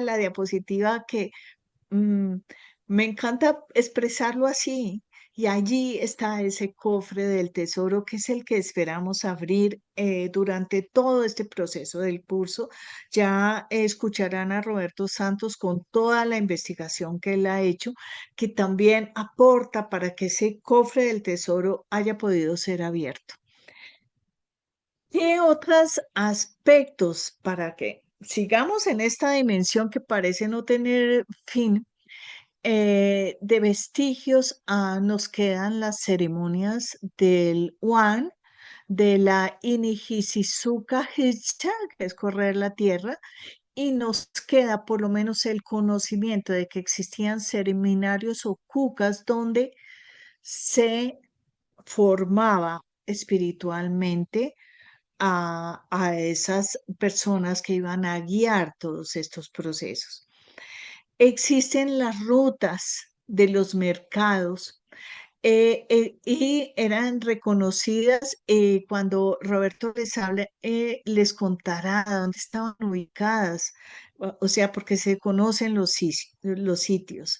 la diapositiva que mm, me encanta expresarlo así. Y allí está ese cofre del tesoro que es el que esperamos abrir durante todo este proceso del curso. Ya escucharán a Roberto Santos con toda la investigación que él ha hecho, que también aporta para que ese cofre del tesoro haya podido ser abierto. ¿Qué otros aspectos para que sigamos en esta dimensión que parece no tener fin? De vestigios nos quedan las ceremonias del Wan, de la Inijisisuka Hicha, que es correr la tierra, y nos queda por lo menos el conocimiento de que existían seminarios o cucas donde se formaba espiritualmente a esas personas que iban a guiar todos estos procesos. Existen las rutas de los mercados y eran reconocidas cuando Roberto les habla, les contará dónde estaban ubicadas, o sea, porque se conocen los sitios.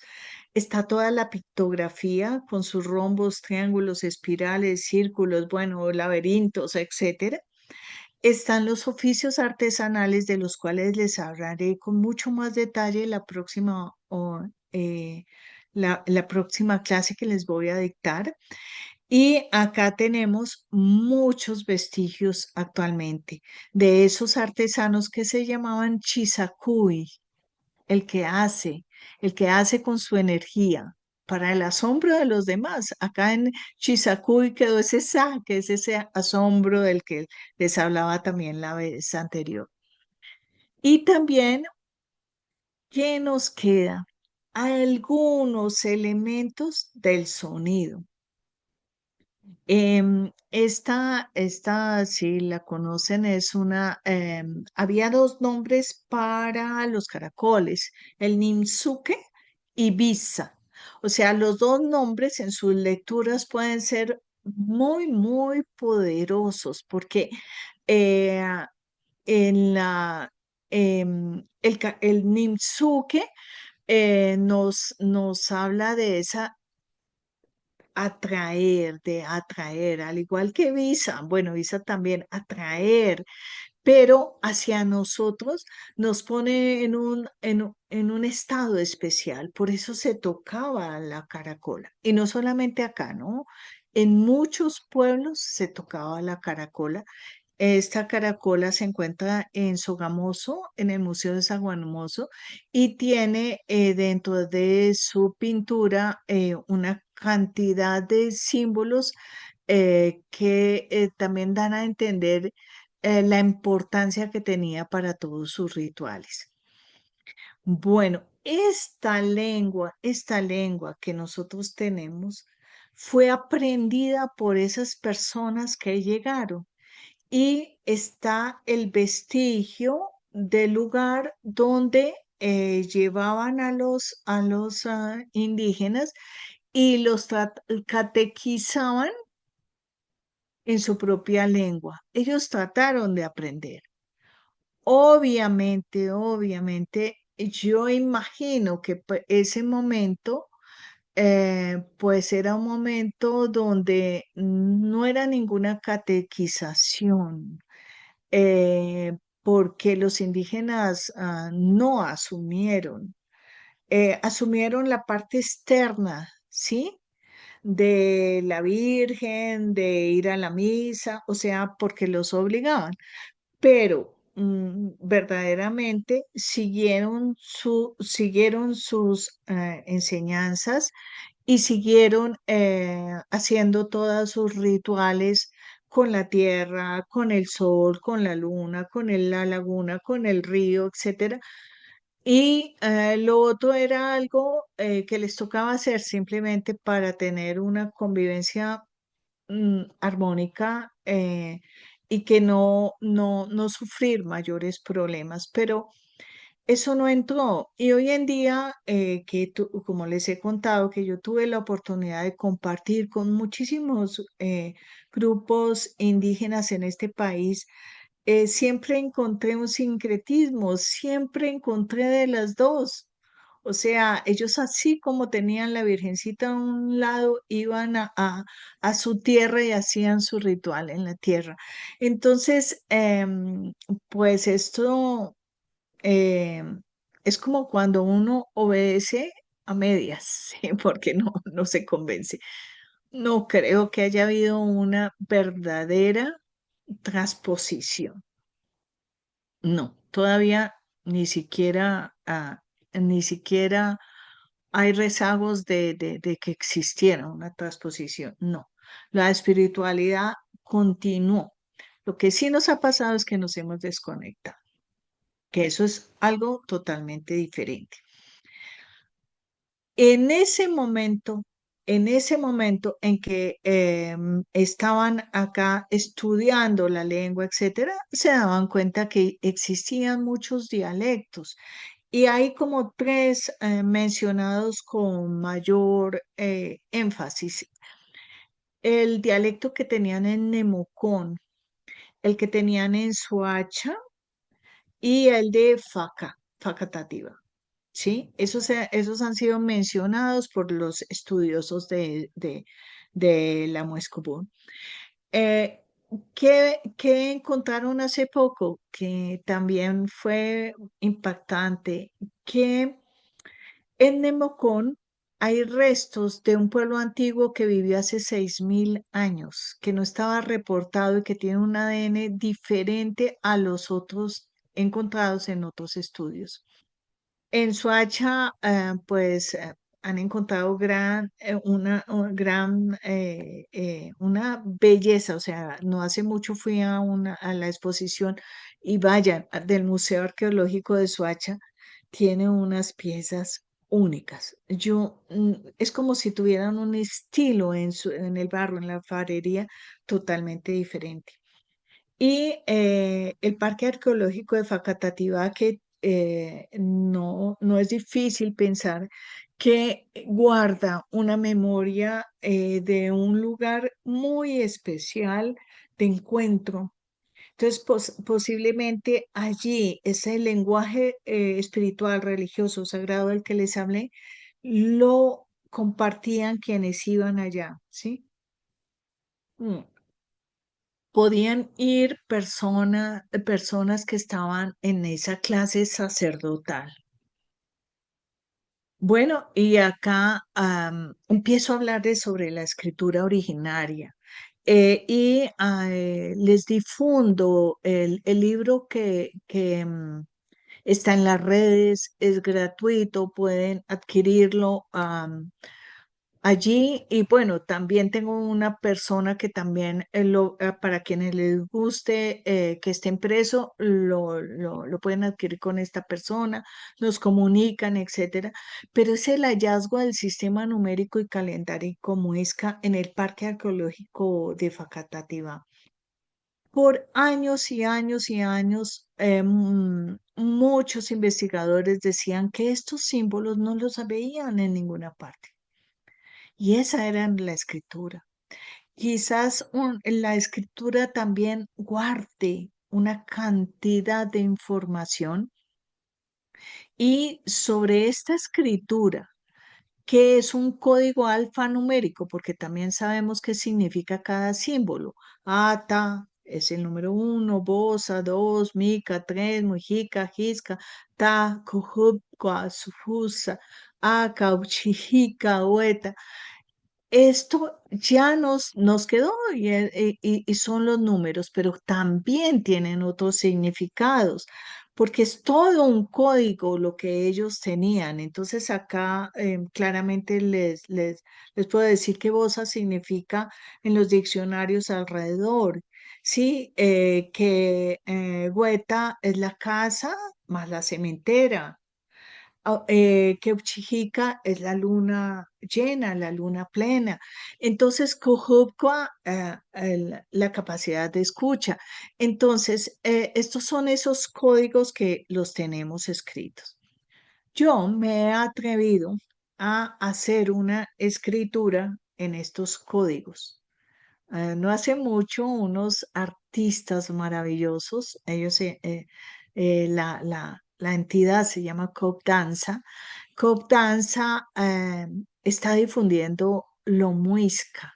Está toda la pictografía con sus rombos, triángulos, espirales, círculos, bueno, laberintos, etcétera. Están los oficios artesanales de los cuales les hablaré con mucho más detalle la próxima clase que les voy a dictar. Y acá tenemos muchos vestigios actualmente de esos artesanos que se llamaban chisakui, el que hace, el que hace con su energía. Para el asombro de los demás, acá en Chisacuy quedó ese sa, que es ese asombro del que les hablaba también la vez anterior. Y también, ¿qué nos queda? Algunos elementos del sonido. Esta, si la conocen, es había dos nombres para los caracoles, el Nimsuke y Visa. O sea, los dos nombres en sus lecturas pueden ser muy, muy poderosos porque eh, en el Nimsuke nos habla de esa de atraer, al igual que Visa, bueno, Visa también atraer, pero hacia nosotros nos pone en un estado especial, por eso se tocaba la caracola, y no solamente acá, ¿no? En muchos pueblos se tocaba la caracola. Esta caracola se encuentra en Sogamoso, en el Museo de Sogamoso, y tiene dentro de su pintura una cantidad de símbolos que también dan a entender la importancia que tenía para todos sus rituales. Bueno, esta lengua que nosotros tenemos fue aprendida por esas personas que llegaron y está el vestigio del lugar donde llevaban a los indígenas y los catequizaban en su propia lengua. Ellos trataron de aprender. Obviamente, yo imagino que ese momento, pues era un momento donde no era ninguna catequización, porque los indígenas no asumieron la parte externa, ¿sí? De la Virgen, de ir a la misa, o sea, porque los obligaban, pero verdaderamente siguieron sus enseñanzas y siguieron haciendo todos sus rituales con la tierra, con el sol, con la luna, la laguna, con el río, etcétera. Y lo otro era algo que les tocaba hacer simplemente para tener una convivencia armónica y que no sufrir mayores problemas, pero eso no entró. Y hoy en día, como les he contado, que yo tuve la oportunidad de compartir con muchísimos grupos indígenas en este país, siempre encontré un sincretismo, siempre encontré de las dos. O sea, ellos así como tenían la Virgencita a un lado, iban a su tierra y hacían su ritual en la tierra. Entonces, pues esto es como cuando uno obedece a medias, ¿sí? Porque no se convence. No creo que haya habido una verdadera transposición. No, todavía ni siquiera, ni siquiera hay rezagos de que existiera una transposición. No, la espiritualidad continuó. Lo que sí nos ha pasado es que nos hemos desconectado, que eso es algo totalmente diferente. En ese momento, en ese momento en que estaban acá estudiando la lengua, etcétera, se daban cuenta que existían muchos dialectos y hay como tres mencionados con mayor énfasis. El dialecto que tenían en Nemocón, el que tenían en Soacha y el de Facatativá. ¿Sí? Esos han sido mencionados por los estudiosos de la Muescubún. Eh, ¿qué encontraron hace poco? Que también fue impactante, que en Nemocón hay restos de un pueblo antiguo que vivió hace 6.000 años, que no estaba reportado y que tiene un ADN diferente a los otros encontrados en otros estudios. En Soacha, pues han encontrado una belleza, o sea, no hace mucho fui a la exposición y vayan, del Museo Arqueológico de Soacha, tiene unas piezas únicas. Es como si tuvieran un estilo en el barro, en la alfarería, totalmente diferente. Y el Parque Arqueológico de Facatativá, que no es difícil pensar que guarda una memoria de un lugar muy especial de encuentro. Entonces, posiblemente allí ese lenguaje espiritual, religioso, sagrado del que les hablé, lo compartían quienes iban allá, ¿sí? Mm. Podían ir personas que estaban en esa clase sacerdotal. Bueno, y acá empiezo a hablarles sobre la escritura originaria y les difundo el libro que está en las redes, es gratuito, pueden adquirirlo. Allí, y bueno, también tengo una persona que también, para quienes les guste que esté impreso, lo pueden adquirir con esta persona, nos comunican, etcétera. Pero es el hallazgo del sistema numérico y calendárico muisca en el Parque Arqueológico de Facatativá. Por años y años y años, muchos investigadores decían que estos símbolos no los veían en ninguna parte. Y esa era la escritura. Quizás la escritura también guarde una cantidad de información y sobre esta escritura, que es un código alfanumérico, porque también sabemos qué significa cada símbolo. Ata es el número 1, Bosa 2, Mica 3, Mujica, Jisca, Ta, Cujupca, Sufusa, Aca, Uchijica, Hueta. Esto ya nos quedó y son los números, pero también tienen otros significados, porque es todo un código lo que ellos tenían. Entonces acá claramente les puedo decir que Bosa significa en los diccionarios alrededor, ¿sí? Que Hueta es la casa más la cementera, que Uchijica es la luna llena, la luna plena. Entonces, Cojupca, la capacidad de escucha. Entonces, estos son esos códigos que los tenemos escritos. Yo me he atrevido a hacer una escritura en estos códigos. No hace mucho, unos artistas maravillosos, ellos la entidad se llama Cop Danza. Cop Danza está difundiendo lo muisca,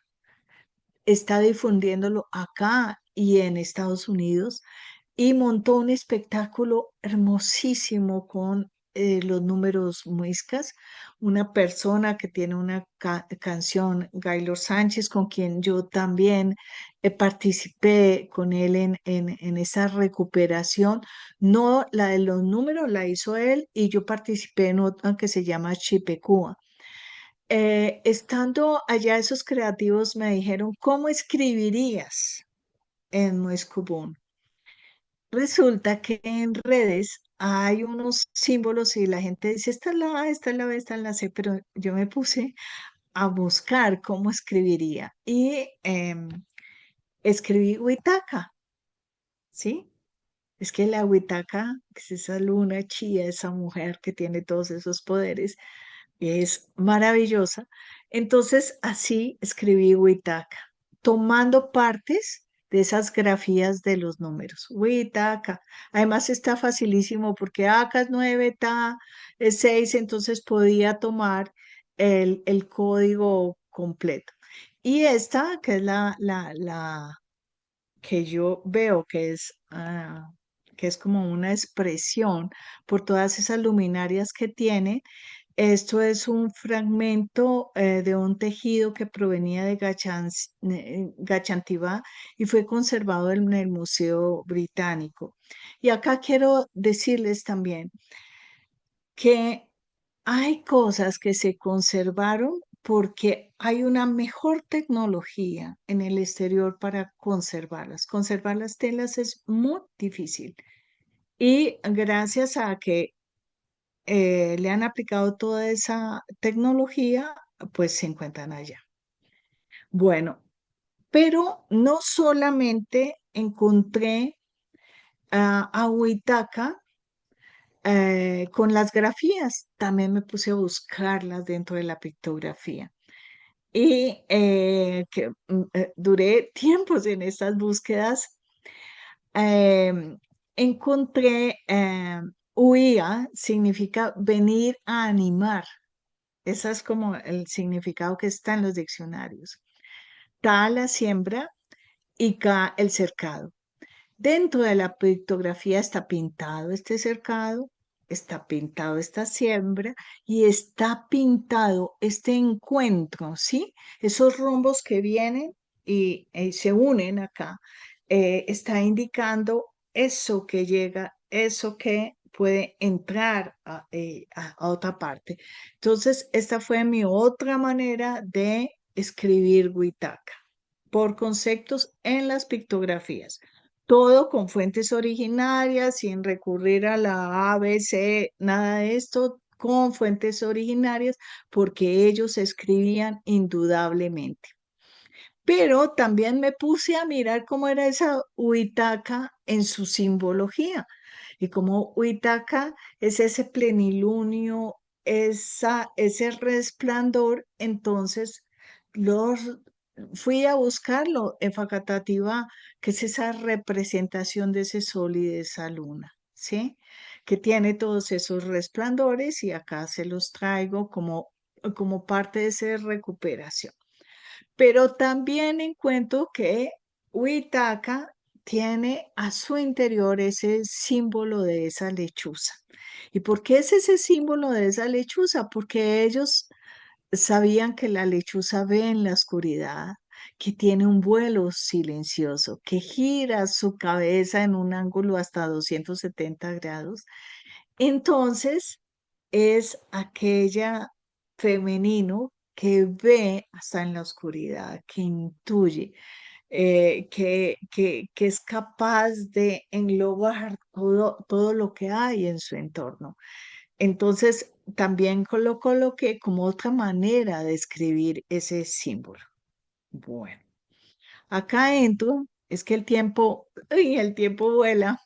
está difundiéndolo acá y en Estados Unidos y montó un espectáculo hermosísimo con los números muiscas. Una persona que tiene una canción, Gaylor Sánchez, con quien yo también participé con él en esa recuperación. No, la de los números la hizo él y yo participé en otra que se llama Chipecúa. Estando allá, esos creativos me dijeron, ¿cómo escribirías en Muiscubún? Resulta que en redes hay unos símbolos y la gente dice, esta es la A, esta es la B, esta es la C, pero yo me puse a buscar cómo escribiría y escribí Huitaca, ¿sí? Es que la Huitaca, que es esa luna chía, esa mujer que tiene todos esos poderes, es maravillosa. Entonces, así escribí Huitaca, tomando partes de esas grafías de los números. Huitaca. Además está facilísimo porque acá es 9, ta es 6, entonces podía tomar el código completo. Y esta, que es la que yo veo que es como una expresión por todas esas luminarias que tiene, esto es un fragmento de un tejido que provenía de Gachantibá y fue conservado en el Museo Británico. Y acá quiero decirles también que hay cosas que se conservaron porque hay una mejor tecnología en el exterior para conservarlas. Conservar las telas es muy difícil. Y gracias a que le han aplicado toda esa tecnología, pues se encuentran allá. Bueno, pero no solamente encontré a Huitaca con las grafías, también me puse a buscarlas dentro de la pictografía. Y duré tiempos en estas búsquedas. Encontré huía, significa venir a animar. Ese es como el significado que está en los diccionarios. Ta, la siembra y ca, el cercado. Dentro de la pictografía está pintado este cercado, está pintado esta siembra y está pintado este encuentro, ¿sí? Esos rombos que vienen y se unen acá, está indicando eso que llega, eso que puede entrar a otra parte. Entonces, esta fue mi otra manera de escribir Huitaca, por conceptos en las pictografías. Todo con fuentes originarias, sin recurrir a la ABC, nada de esto, con fuentes originarias, porque ellos escribían indudablemente. Pero también me puse a mirar cómo era esa Huitaca en su simbología. Y como Huitaca es ese plenilunio, ese resplandor, entonces los fui a buscarlo en Facatativá, que es esa representación de ese sol y de esa luna, ¿sí? Que tiene todos esos resplandores y acá se los traigo como parte de esa recuperación. Pero también encuentro que Huitaca tiene a su interior ese símbolo de esa lechuza. ¿Y por qué es ese símbolo de esa lechuza? Porque ellos sabían que la lechuza ve en la oscuridad, que tiene un vuelo silencioso, que gira su cabeza en un ángulo hasta 270 grados. Entonces, es aquella femenino que ve hasta en la oscuridad, que intuye, que es capaz de englobar todo lo que hay en su entorno. Entonces, también lo coloqué como otra manera de escribir ese símbolo. Bueno, acá entro, es que el tiempo vuela.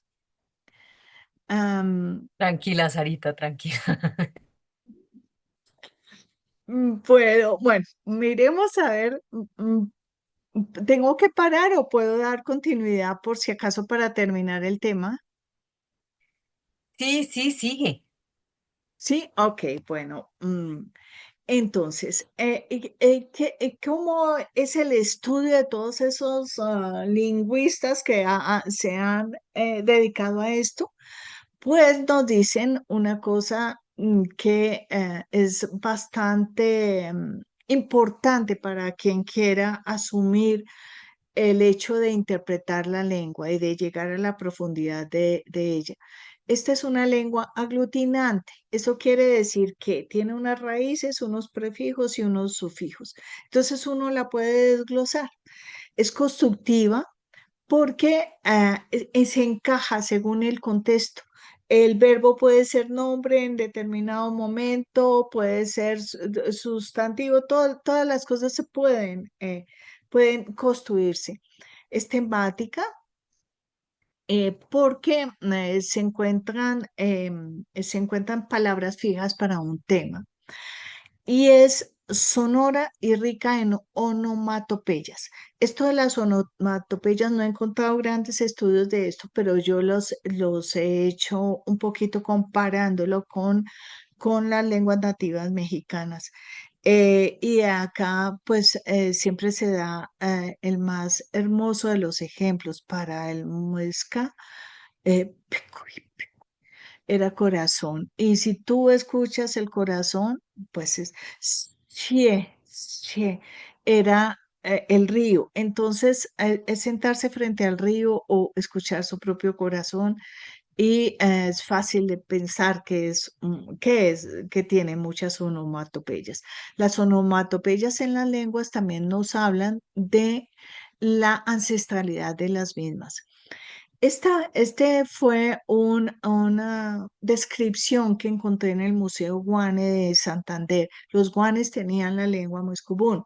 Am, Tranquila, Sarita, tranquila. bueno, miremos a ver, ¿tengo que parar o puedo dar continuidad por si acaso para terminar el tema? Sí, sí, sigue. Sí, ok, bueno. Entonces, ¿cómo es el estudio de todos esos lingüistas que se han dedicado a esto? Pues nos dicen una cosa que es bastante importante para quien quiera asumir el hecho de interpretar la lengua y de llegar a la profundidad de ella. Esta es una lengua aglutinante. Eso quiere decir que tiene unas raíces, unos prefijos y unos sufijos. Entonces uno la puede desglosar. Es constructiva porque se encaja según el contexto. El verbo puede ser nombre en determinado momento, puede ser sustantivo, todas las cosas se pueden construirse. Es temática porque se encuentran palabras fijas para un tema y es sonora y rica en onomatopeyas. Esto de las onomatopeyas no he encontrado grandes estudios de esto, pero yo los he hecho un poquito comparándolo con las lenguas nativas mexicanas. Y acá pues siempre se da el más hermoso de los ejemplos para el muisca. Era corazón. Y si tú escuchas el corazón, pues es xie, xie, era el río. Entonces, es sentarse frente al río o escuchar su propio corazón y es fácil de pensar que tiene muchas onomatopeyas. Las onomatopeyas en las lenguas también nos hablan de la ancestralidad de las mismas. Este fue una descripción que encontré en el Museo Guane de Santander. Los guanes tenían la lengua muiscubún.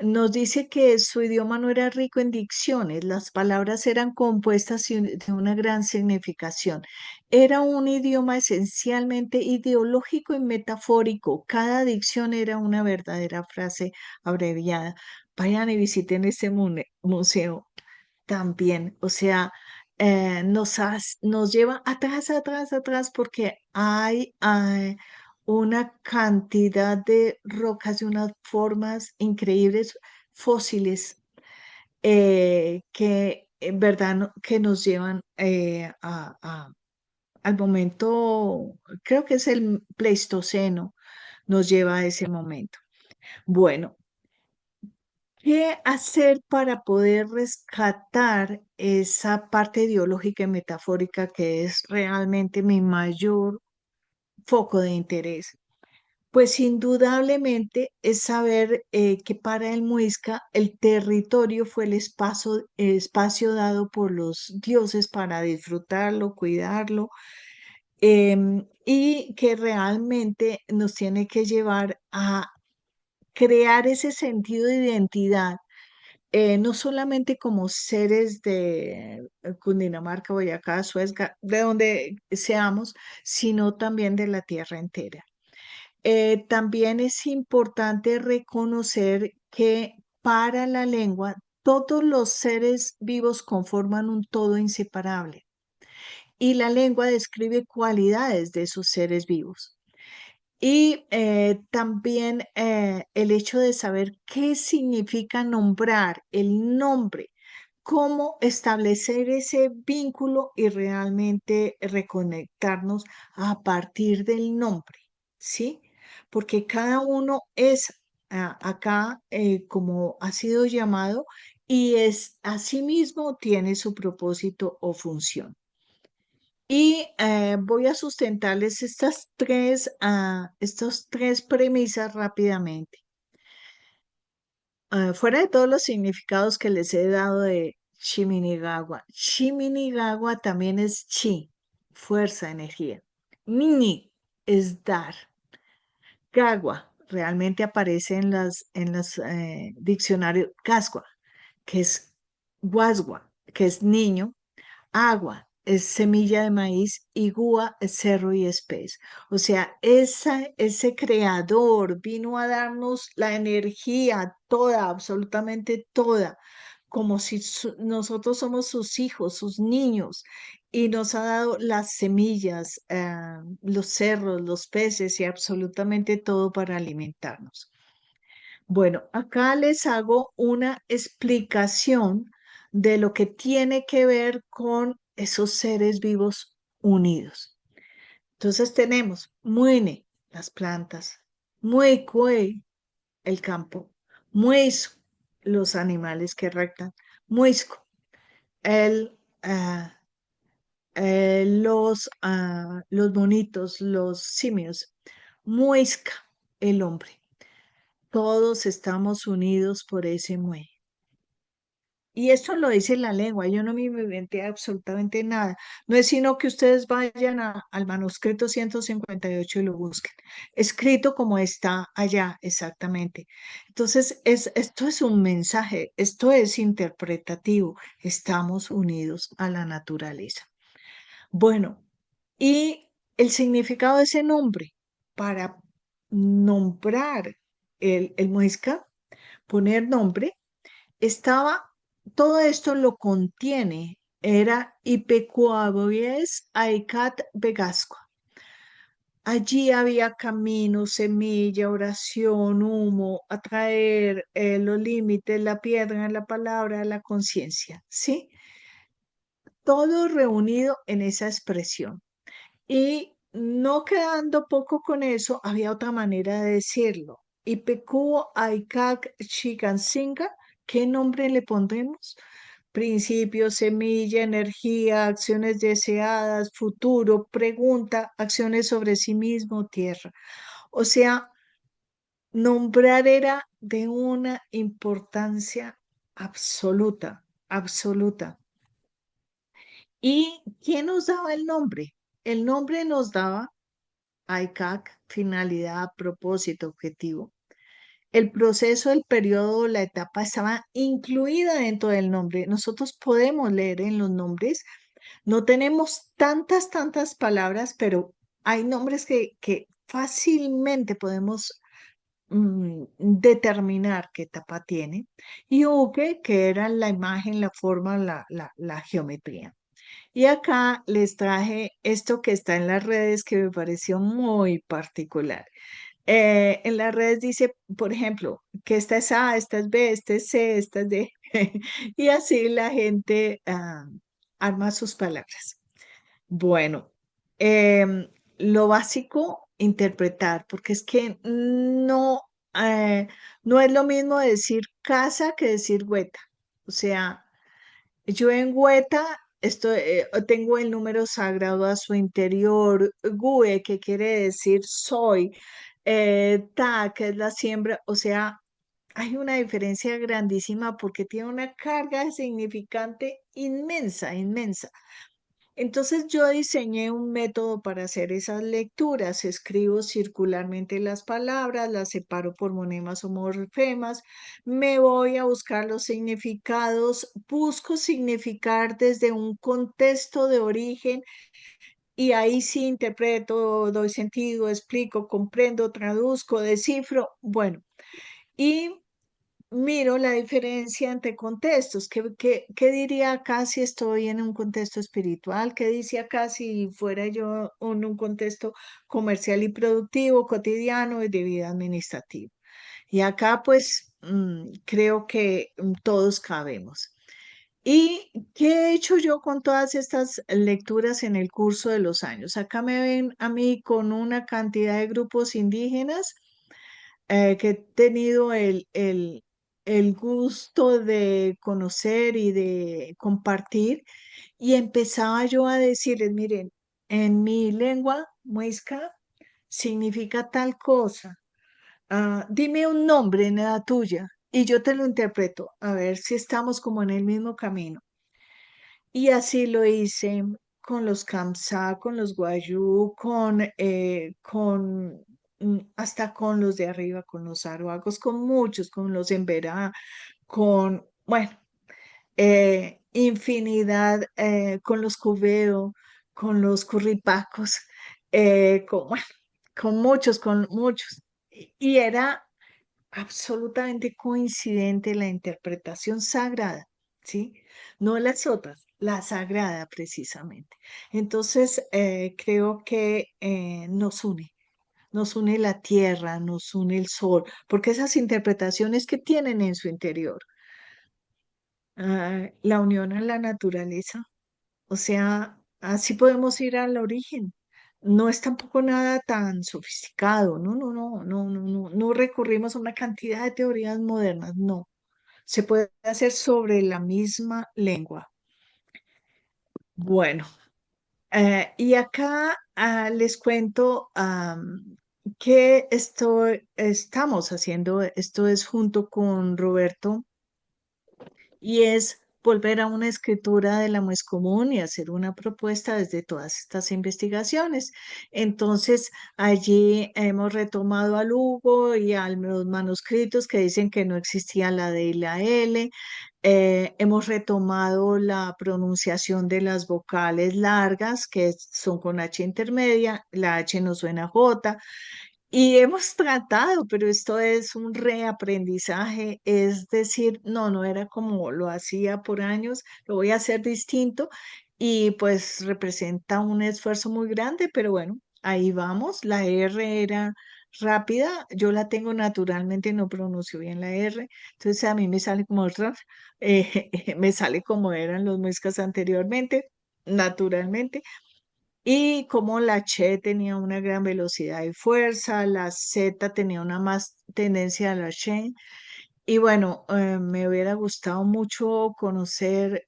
Nos dice que su idioma no era rico en dicciones, las palabras eran compuestas y de una gran significación. Era un idioma esencialmente ideológico y metafórico. Cada dicción era una verdadera frase abreviada. Vayan y visiten este museo también, o sea, nos lleva atrás, atrás, atrás, porque hay una cantidad de rocas de unas formas increíbles, fósiles, que en verdad que nos llevan al momento, creo que es el Pleistoceno, nos lleva a ese momento. Bueno, ¿qué hacer para poder rescatar esa parte ideológica y metafórica que es realmente mi mayor foco de interés? Pues indudablemente es saber que para el Muisca el territorio fue el espacio dado por los dioses para disfrutarlo, cuidarlo, y que realmente nos tiene que llevar a crear ese sentido de identidad no solamente como seres de Cundinamarca, Boyacá, Suezca, de donde seamos, sino también de la tierra entera. También es importante reconocer que para la lengua todos los seres vivos conforman un todo inseparable y la lengua describe cualidades de esos seres vivos. Y también el hecho de saber qué significa nombrar, el nombre, cómo establecer ese vínculo y realmente reconectarnos a partir del nombre, ¿sí? Porque cada uno es acá como ha sido llamado y es asimismo tiene su propósito o función. Y voy a sustentarles estas tres premisas rápidamente. Fuera de todos los significados que les he dado de Shiminigagua, Shiminigagua también es chi, fuerza, energía. Mini es dar. Gagua realmente aparece en los diccionarios. Gasgua, que es guasgua, que es niño. Agua es semilla de maíz y gua es cerro y espes. O sea, ese creador vino a darnos la energía toda, absolutamente toda, como si nosotros somos sus hijos, sus niños, y nos ha dado las semillas, los cerros, los peces y absolutamente todo para alimentarnos. Bueno, acá les hago una explicación de lo que tiene que ver con esos seres vivos unidos. Entonces tenemos muine, las plantas, muicue, el campo, muisco, los animales que rectan, muisco, el, ah, los bonitos, los simios, muisca, el hombre. Todos estamos unidos por ese mue. Y esto lo dice la lengua, yo no me inventé absolutamente nada. No es sino que ustedes vayan al manuscrito 158 y lo busquen, escrito como está allá exactamente. Entonces, esto es un mensaje, esto es interpretativo, estamos unidos a la naturaleza. Bueno, y el significado de ese nombre para nombrar el muisca, poner nombre estaba, todo esto lo contiene, era Ipecuaboyes Aicat Vegascua. Allí había camino, semilla, oración, humo, atraer los límites, la piedra, la palabra, la conciencia, ¿sí? Todo reunido en esa expresión. Y no quedando poco con eso, había otra manera de decirlo. Ipecuo Aikak Chigansinga, ¿qué nombre le pondremos? Principio, semilla, energía, acciones deseadas, futuro, pregunta, acciones sobre sí mismo, tierra. O sea, nombrar era de una importancia absoluta, absoluta. ¿Y quién nos daba el nombre? El nombre nos daba ICAC, finalidad, propósito, objetivo. El proceso, el periodo, la etapa estaba incluida dentro del nombre. Nosotros podemos leer en los nombres. No tenemos tantas palabras, pero hay nombres que fácilmente podemos determinar qué etapa tiene. Y Uke, que era la imagen, la forma, la geometría. Y acá les traje esto que está en las redes que me pareció muy particular. En las redes dice, por ejemplo, que esta es A, esta es B, esta es C, esta es D. Y así la gente arma sus palabras. Bueno, lo básico, interpretar, porque es que eh, no es lo mismo decir casa que decir hueta. O sea, yo en Hueta tengo el número sagrado a su interior, Gue, que quiere decir soy, Ta, que es la siembra, o sea, hay una diferencia grandísima porque tiene una carga significante inmensa, inmensa. Entonces yo diseñé un método para hacer esas lecturas. Escribo circularmente las palabras, las separo por monemas o morfemas, me voy a buscar los significados, busco significar desde un contexto de origen y ahí sí interpreto, doy sentido, explico, comprendo, traduzco, descifro. Bueno, y miro la diferencia entre contextos. ¿Qué diría acá si estoy en un contexto espiritual? ¿Qué dice acá si fuera yo en un contexto comercial y productivo, cotidiano y de vida administrativa? Y acá pues creo que todos cabemos. ¿Y qué he hecho yo con todas estas lecturas en el curso de los años? Acá me ven a mí con una cantidad de grupos indígenas que he tenido el gusto de conocer y de compartir, y empezaba yo a decirles, miren, en mi lengua muisca significa tal cosa. Dime un nombre en la tuya y yo te lo interpreto, a ver si estamos como en el mismo camino. Y así lo hice con los Kamsá, con los Guayú, hasta con los de arriba, con los Aruacos, con muchos, con los Emberá, bueno, infinidad, con los Cubeo, con los Curripacos, bueno, con muchos. Y era absolutamente coincidente la interpretación sagrada. ¿sí? No las otras, la sagrada precisamente. Entonces, creo que nos une la tierra, nos une el sol, porque esas interpretaciones que tienen en su interior, la unión a la naturaleza, o sea, así podemos ir al origen. No es tampoco nada tan sofisticado, no recurrimos a una cantidad de teorías modernas, no. Se puede hacer sobre la misma lengua. Bueno, y acá les cuento que estamos haciendo, esto es junto con Roberto, y es volver a una escritura de la Muez Común y hacer una propuesta desde todas estas investigaciones. Entonces, allí hemos retomado al Hugo y a los manuscritos que dicen que no existía la D y la L. Hemos retomado la pronunciación de las vocales largas, que son con H intermedia, la H no suena a J, y hemos tratado, pero esto es un reaprendizaje, es decir, no era como lo hacía por años, lo voy a hacer distinto y pues representa un esfuerzo muy grande, pero bueno, ahí vamos. La R era rápida, yo la tengo naturalmente, no pronuncio bien la R, entonces a mí me sale como raf, me sale como eran los muescas anteriormente, naturalmente. Y como la Che tenía una gran velocidad y fuerza, la Z tenía una más tendencia a la She. Y bueno, me hubiera gustado mucho conocer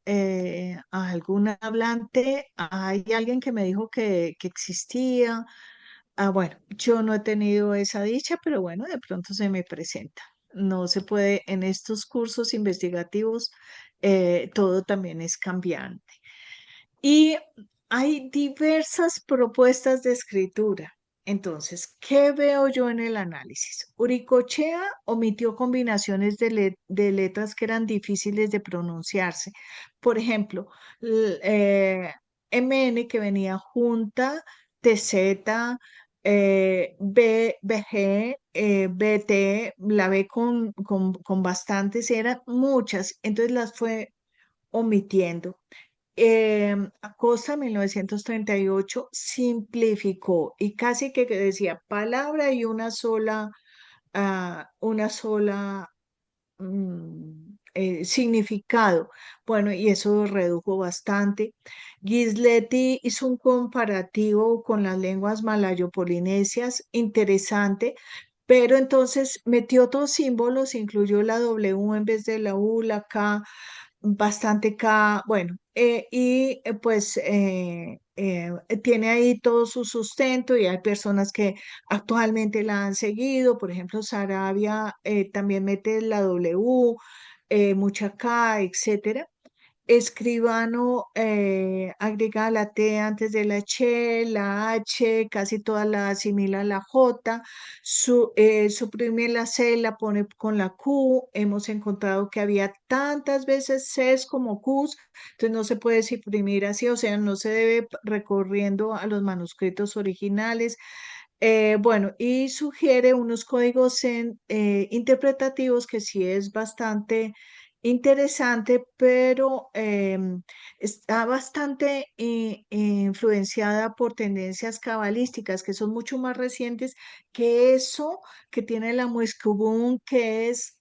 a algún hablante. Hay alguien que me dijo que existía. Bueno, yo no he tenido esa dicha, pero bueno, de pronto se me presenta. No se puede, en estos cursos investigativos, todo también es cambiante. Y hay diversas propuestas de escritura. Entonces, ¿qué veo yo en el análisis? Uricochea omitió combinaciones de letras que eran difíciles de pronunciarse. Por ejemplo, MN que venía junta, TZ, BG, BT, la B con bastantes, eran muchas, entonces las fue omitiendo. Acosta 1938 simplificó y casi que decía palabra y una sola significado. Bueno, y eso redujo bastante. Ghisletti hizo un comparativo con las lenguas malayo-polinesias, interesante, pero entonces metió otros símbolos, incluyó la W en vez de la U, la K, bastante K, bueno, tiene ahí todo su sustento y hay personas que actualmente la han seguido, por ejemplo, Sarabia también mete la W, mucha K, etcétera. Escribano agrega la T antes de la H, la H, casi toda la asimila a la J, suprime la C, la pone con la Q. Hemos encontrado que había tantas veces Cs como Qs, entonces no se puede suprimir así, o sea, no se debe recorriendo a los manuscritos originales. Bueno, y sugiere unos códigos interpretativos que sí es bastante interesante, pero está bastante influenciada por tendencias cabalísticas que son mucho más recientes que eso que tiene la Muescubún, que es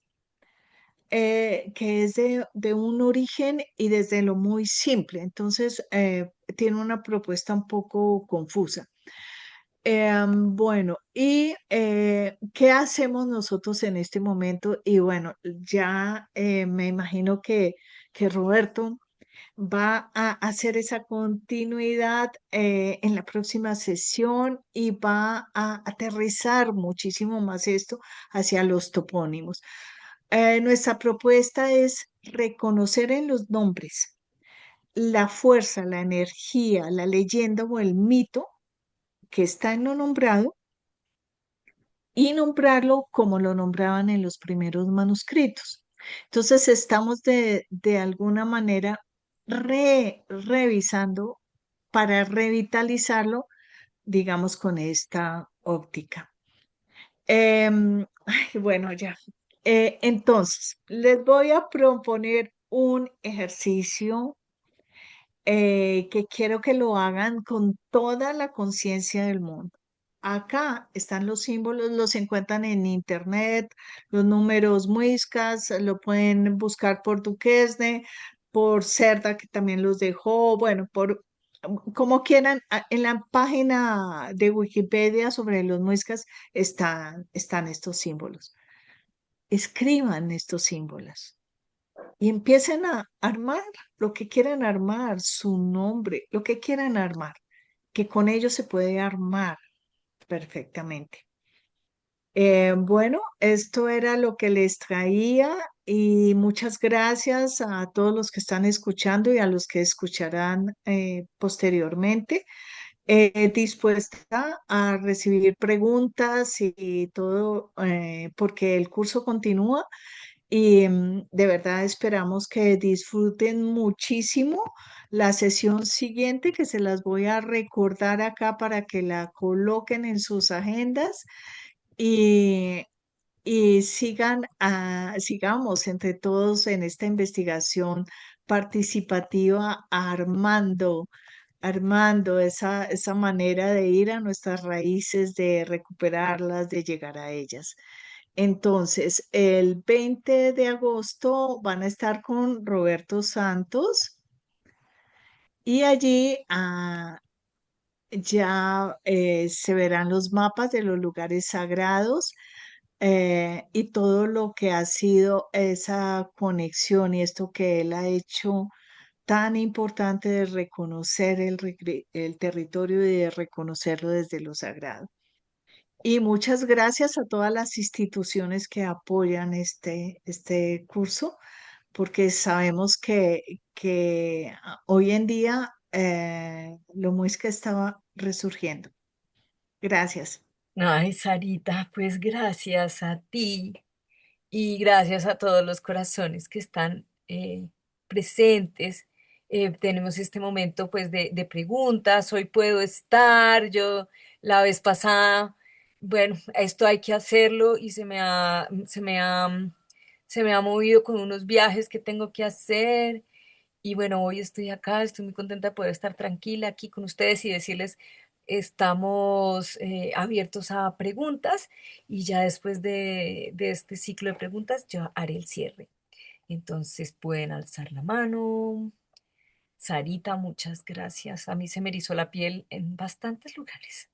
de un origen y desde lo muy simple. Entonces, tiene una propuesta un poco confusa. Bueno, ¿y qué hacemos nosotros en este momento? Y bueno, ya me imagino que Roberto va a hacer esa continuidad en la próxima sesión y va a aterrizar muchísimo más esto hacia los topónimos. Nuestra propuesta es reconocer en los nombres la fuerza, la energía, la leyenda o el mito que está en lo nombrado y nombrarlo como lo nombraban en los primeros manuscritos. Entonces estamos de alguna manera revisando para revitalizarlo, digamos, con esta óptica. Ay, bueno, ya. Entonces, les voy a proponer un ejercicio que quiero que lo hagan con toda la conciencia del mundo. Acá están los símbolos, los encuentran en internet, los números muiscas, lo pueden buscar por Duquesne, por Cerda, que también los dejó, bueno, por como quieran, en la página de Wikipedia sobre los muiscas están estos símbolos. Escriban estos símbolos y empiecen a armar lo que quieran armar, su nombre, lo que quieran armar, que con ello se puede armar perfectamente. Bueno, esto era lo que les traía y muchas gracias a todos los que están escuchando y a los que escucharán posteriormente. Dispuesta a recibir preguntas y todo, porque el curso continúa y de verdad esperamos que disfruten muchísimo la sesión siguiente, que se las voy a recordar acá para que la coloquen en sus agendas y, y sigamos entre todos en esta investigación participativa armando esa manera de ir a nuestras raíces, de recuperarlas, de llegar a ellas. Entonces, el 20 de agosto van a estar con Roberto Santos y allí ya se verán los mapas de los lugares sagrados y todo lo que ha sido esa conexión y esto que él ha hecho tan importante de reconocer el territorio y de reconocerlo desde lo sagrado. Y muchas gracias a todas las instituciones que apoyan este curso, porque sabemos que hoy en día lo muisca estaba resurgiendo. Gracias. Ay, Sarita, pues gracias a ti. Y gracias a todos los corazones que están presentes. Tenemos este momento pues de preguntas. Hoy puedo estar, yo la vez pasada, bueno, esto hay que hacerlo y se me ha movido con unos viajes que tengo que hacer. Y bueno, hoy estoy acá, estoy muy contenta de poder estar tranquila aquí con ustedes y decirles, estamos abiertos a preguntas y ya después de este ciclo de preguntas yo haré el cierre. Entonces pueden alzar la mano. Sarita, muchas gracias. A mí se me erizó la piel en bastantes lugares.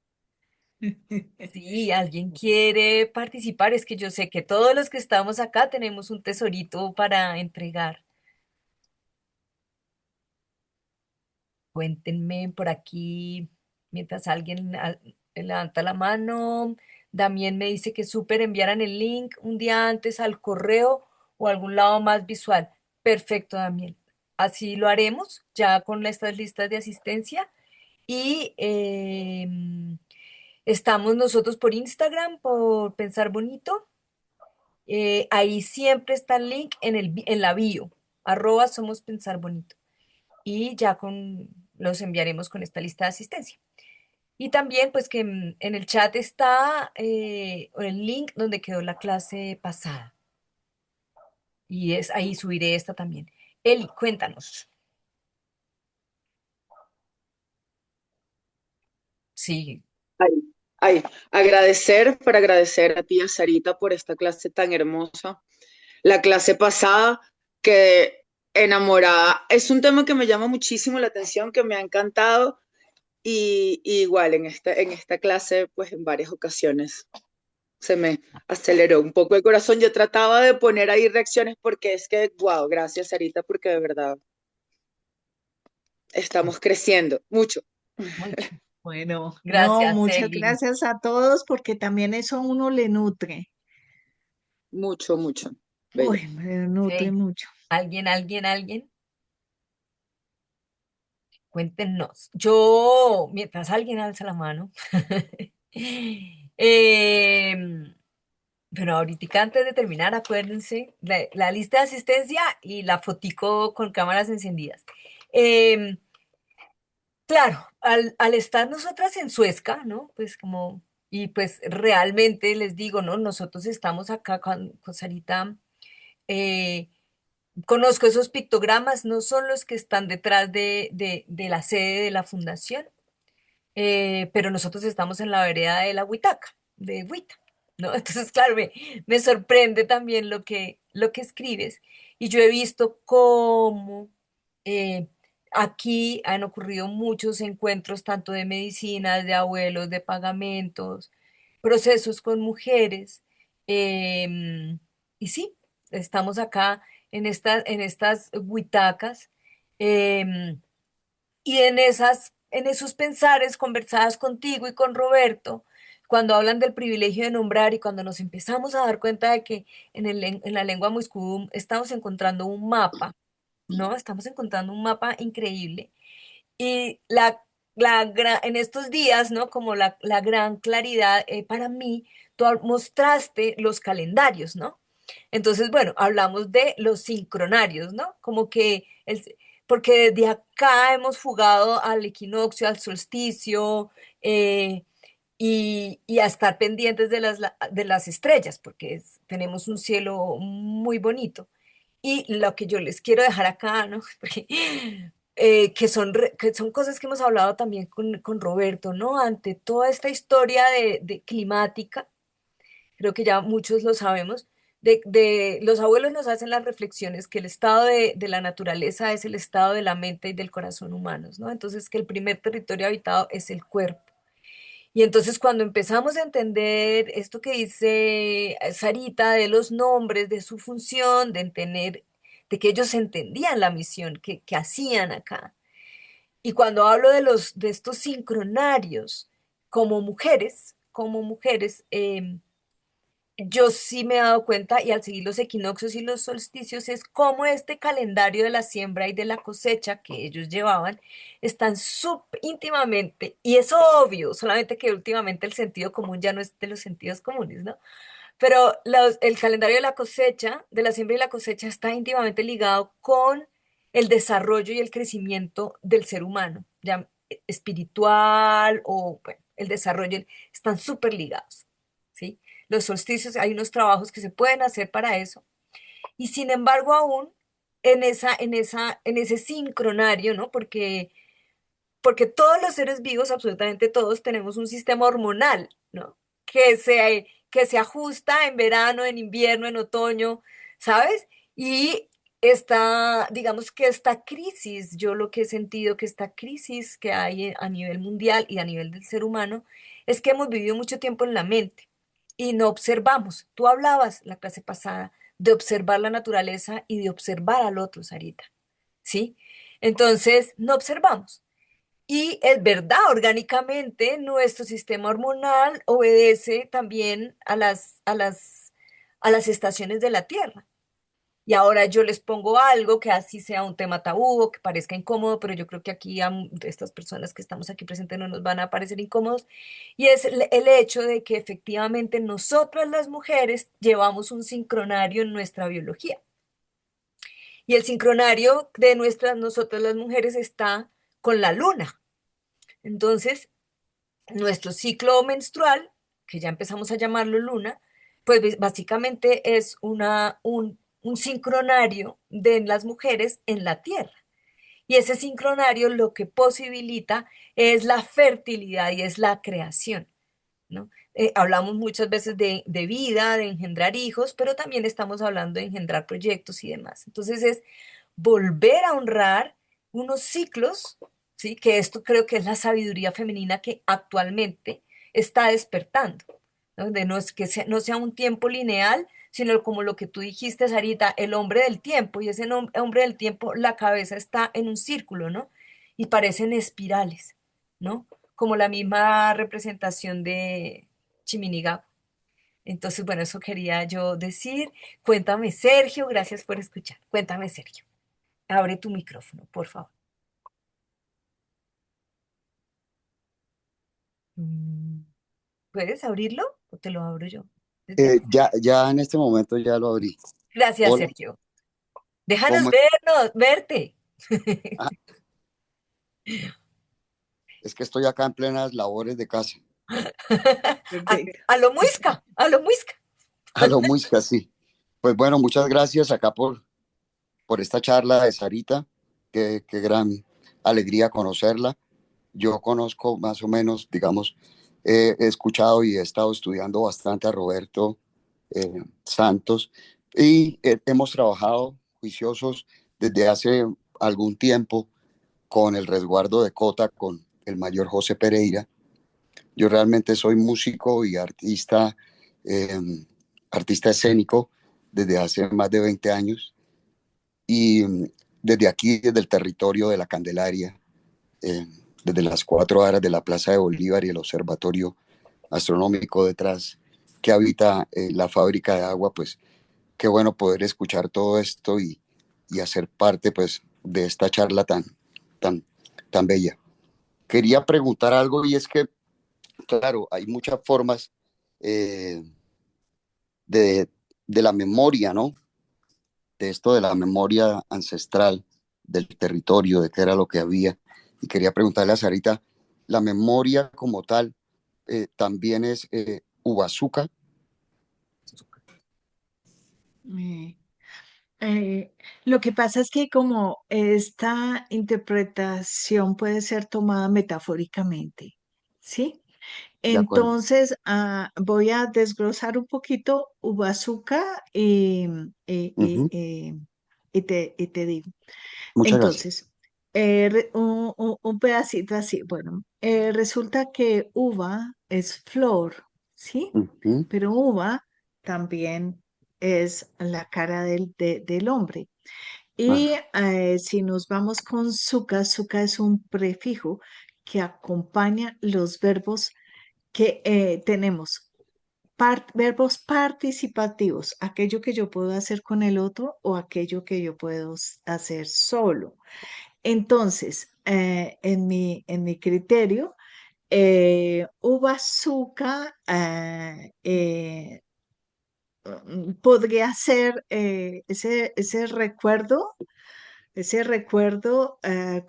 Si alguien quiere participar, es que yo sé que todos los que estamos acá tenemos un tesorito para entregar. Cuéntenme por aquí, mientras levanta la mano. Damien me dice que súper enviaran el link un día antes al correo o algún lado más visual. Perfecto, Damien. Así lo haremos ya con estas listas de asistencia. Y estamos nosotros por Instagram, por Pensar Bonito. Ahí siempre está el link en la bio, @somos Pensar Bonito y ya los enviaremos con esta lista de asistencia. Y también, pues que en el chat está el link donde quedó la clase pasada. Y ahí subiré esta también. Eli, cuéntanos. Sí. Ay, ay, agradecer a ti, a Sarita, por esta clase tan hermosa. La clase pasada, que enamorada, es un tema que me llama muchísimo la atención, que me ha encantado y igual en esta clase, pues en varias ocasiones se me aceleró un poco el corazón. Yo trataba de poner ahí reacciones porque es que, wow, gracias, Sarita, porque de verdad estamos creciendo mucho, Mucho. Bueno, no, Gracias, muchas Eli. gracias a todos porque también eso a uno le nutre. mucho, mucho. Bello. Uy, me nutre Sí. mucho. ¿Alguien? Cuéntenos. Yo, mientras alguien alza la mano, em, pero ahorita antes de terminar, acuérdense, la lista de asistencia y la fotico con cámaras encendidas. Em, claro, al estar nosotras en Suezca, ¿no? Pues como, y pues realmente les digo, ¿no? Nosotros estamos acá con Sarita, eh, conozco esos pictogramas, no son los que están detrás de la sede de la fundación, pero nosotros estamos en la vereda de la Huitaca, de Huita, ¿no? Entonces, claro, me sorprende también lo que escribes. Y yo he visto cómo eh, aquí han ocurrido muchos encuentros, tanto de medicinas, de abuelos, de pagamentos, procesos con mujeres. em, y sí, estamos acá en estas huitacas. em, y en esos pensares conversadas contigo y con Roberto, cuando hablan del privilegio de nombrar y cuando nos empezamos a dar cuenta de que en la lengua muiscudum estamos encontrando un mapa, ¿no? Estamos encontrando un mapa increíble. Y en estos días, ¿no? Como la gran claridad, para mí, mostraste los calendarios, ¿no? Entonces, bueno, hablamos de los sincronarios, ¿no? Como que porque desde acá hemos jugado al equinoccio, al solsticio, eh, y a estar pendientes de de las estrellas, porque tenemos un cielo muy bonito. Y lo que yo les quiero dejar acá, ¿no? Porque, que son cosas que hemos hablado también con Roberto, ¿no? Ante toda esta historia de climática, creo que ya muchos lo sabemos, los abuelos nos hacen las reflexiones que el estado de la naturaleza es el estado de la mente y del corazón humanos, ¿no? Entonces, que el primer territorio habitado es el cuerpo. Y entonces cuando empezamos a entender esto que dice Sarita de los nombres, de su función, de entender, de que ellos entendían la misión que hacían acá. Y cuando hablo de estos sincronarios como mujeres, yo sí me he dado cuenta, y al seguir los equinoccios y los solsticios, es cómo este calendario de la siembra y de la cosecha que ellos llevaban están íntimamente, y es obvio, solamente que últimamente el sentido común ya no es de los sentidos comunes, ¿no? Pero el calendario de la cosecha, de la siembra y la cosecha, está íntimamente ligado con el desarrollo y el crecimiento del ser humano, ya espiritual o bueno, el desarrollo, están súper ligados, ¿sí? Los solsticios, hay unos trabajos que se pueden hacer para eso. Y sin embargo, aún en ese sincronario, ¿no? Porque todos los seres vivos, absolutamente todos, tenemos un sistema hormonal, ¿no? Que se ajusta en verano, en invierno, en otoño, ¿sabes? Y digamos que esta crisis, yo lo que he sentido que esta crisis que hay a nivel mundial y a nivel del ser humano, es que hemos vivido mucho tiempo en la mente y no observamos. Tú hablabas la clase pasada de observar la naturaleza y de observar al otro, Sarita, ¿sí? Entonces, no observamos. Y es verdad, orgánicamente nuestro sistema hormonal obedece también a las estaciones de la Tierra. Y ahora yo les pongo algo que así sea un tema tabú o que parezca incómodo, pero yo creo que aquí de estas personas que estamos aquí presentes no nos van a parecer incómodos. Y es el hecho de que efectivamente nosotras las mujeres llevamos un sincronario en nuestra biología. Y el sincronario de nosotras las mujeres está con la luna. Entonces, nuestro ciclo menstrual, que ya empezamos a llamarlo luna, pues básicamente es un sincronario de las mujeres en la Tierra. Y ese sincronario lo que posibilita es la fertilidad y es la creación, ¿no? Hablamos muchas veces de vida, de engendrar hijos, pero también estamos hablando de engendrar proyectos y demás. Entonces es volver a honrar unos ciclos, ¿sí? Que esto creo que es la sabiduría femenina que actualmente está despertando, ¿no? De no es que no sea un tiempo lineal, sino como lo que tú dijiste, Sarita, el hombre del tiempo, y ese hombre del tiempo, la cabeza está en un círculo, ¿no? Y parecen espirales, ¿no? Como la misma representación de Chiminigawa. Entonces, bueno, eso quería yo decir. Cuéntame, Sergio, gracias por escuchar. Cuéntame, Sergio. Abre tu micrófono, por favor. Mm, ¿Puedes abrirlo o te lo abro yo desde acá? Ya en este momento ya lo abrí. Gracias, Hola, Sergio. Déjanos ¿cómo? verte. Ah, es que estoy acá en plenas labores de casa. Perfecto. A lo muisca, a lo muisca. A lo muy casi. Pues bueno, muchas gracias acá por esta charla de Sarita. Qué gran alegría conocerla. Yo conozco más o menos, digamos, he escuchado y he estado estudiando bastante a Roberto Santos y hemos trabajado juiciosos desde hace algún tiempo con el resguardo de Cota, con el mayor José Pereira. Yo realmente soy músico y eh, artista escénico desde hace más de 20 años y desde aquí, desde el territorio de la Candelaria, eh, desde las 4 aras de la Plaza de Bolívar y el Observatorio Astronómico detrás que habita la fábrica de agua, pues qué bueno poder escuchar todo esto y hacer parte pues de esta charla tan, tan bella. Quería preguntar algo y es que, claro, hay muchas formas eh, de, de la memoria, ¿no? De esto de la memoria ancestral del territorio, de qué era lo que había. Y quería preguntarle a Sarita, ¿la memoria como tal también es Ubazuca? Eh, lo que pasa es que como esta interpretación puede ser tomada metafóricamente, ¿sí? De acuerdo. Entonces, voy a desglosar un poquito Ubazuca Ujú. y te digo. Muchas gracias. Entonces, un pedacito así. Bueno, resulta que uva es flor, ¿sí? Ujú. Pero uva también es la cara del hombre. Y Ah, si nos vamos con suca, suca es un prefijo que acompaña los verbos que tenemos. Verbos participativos, aquello que yo puedo hacer con el otro o aquello que yo puedo hacer solo. Entonces, en mi criterio, uva azúcar podría ser ese recuerdo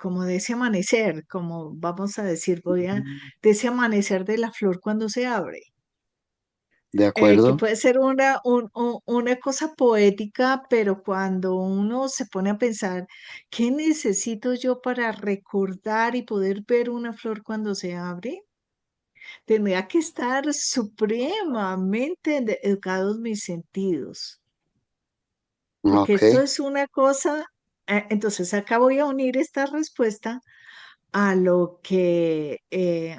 como de ese amanecer, como vamos a decir, de ese amanecer de la flor cuando se abre. de Que acuerdo. puede ser una cosa poética, pero cuando uno se pone a pensar, ¿qué necesito yo para recordar y poder ver una flor cuando se abre? Tendría que estar supremamente educados mis sentidos, porque Ok. esto es una cosa, entonces acá voy a unir esta respuesta a lo que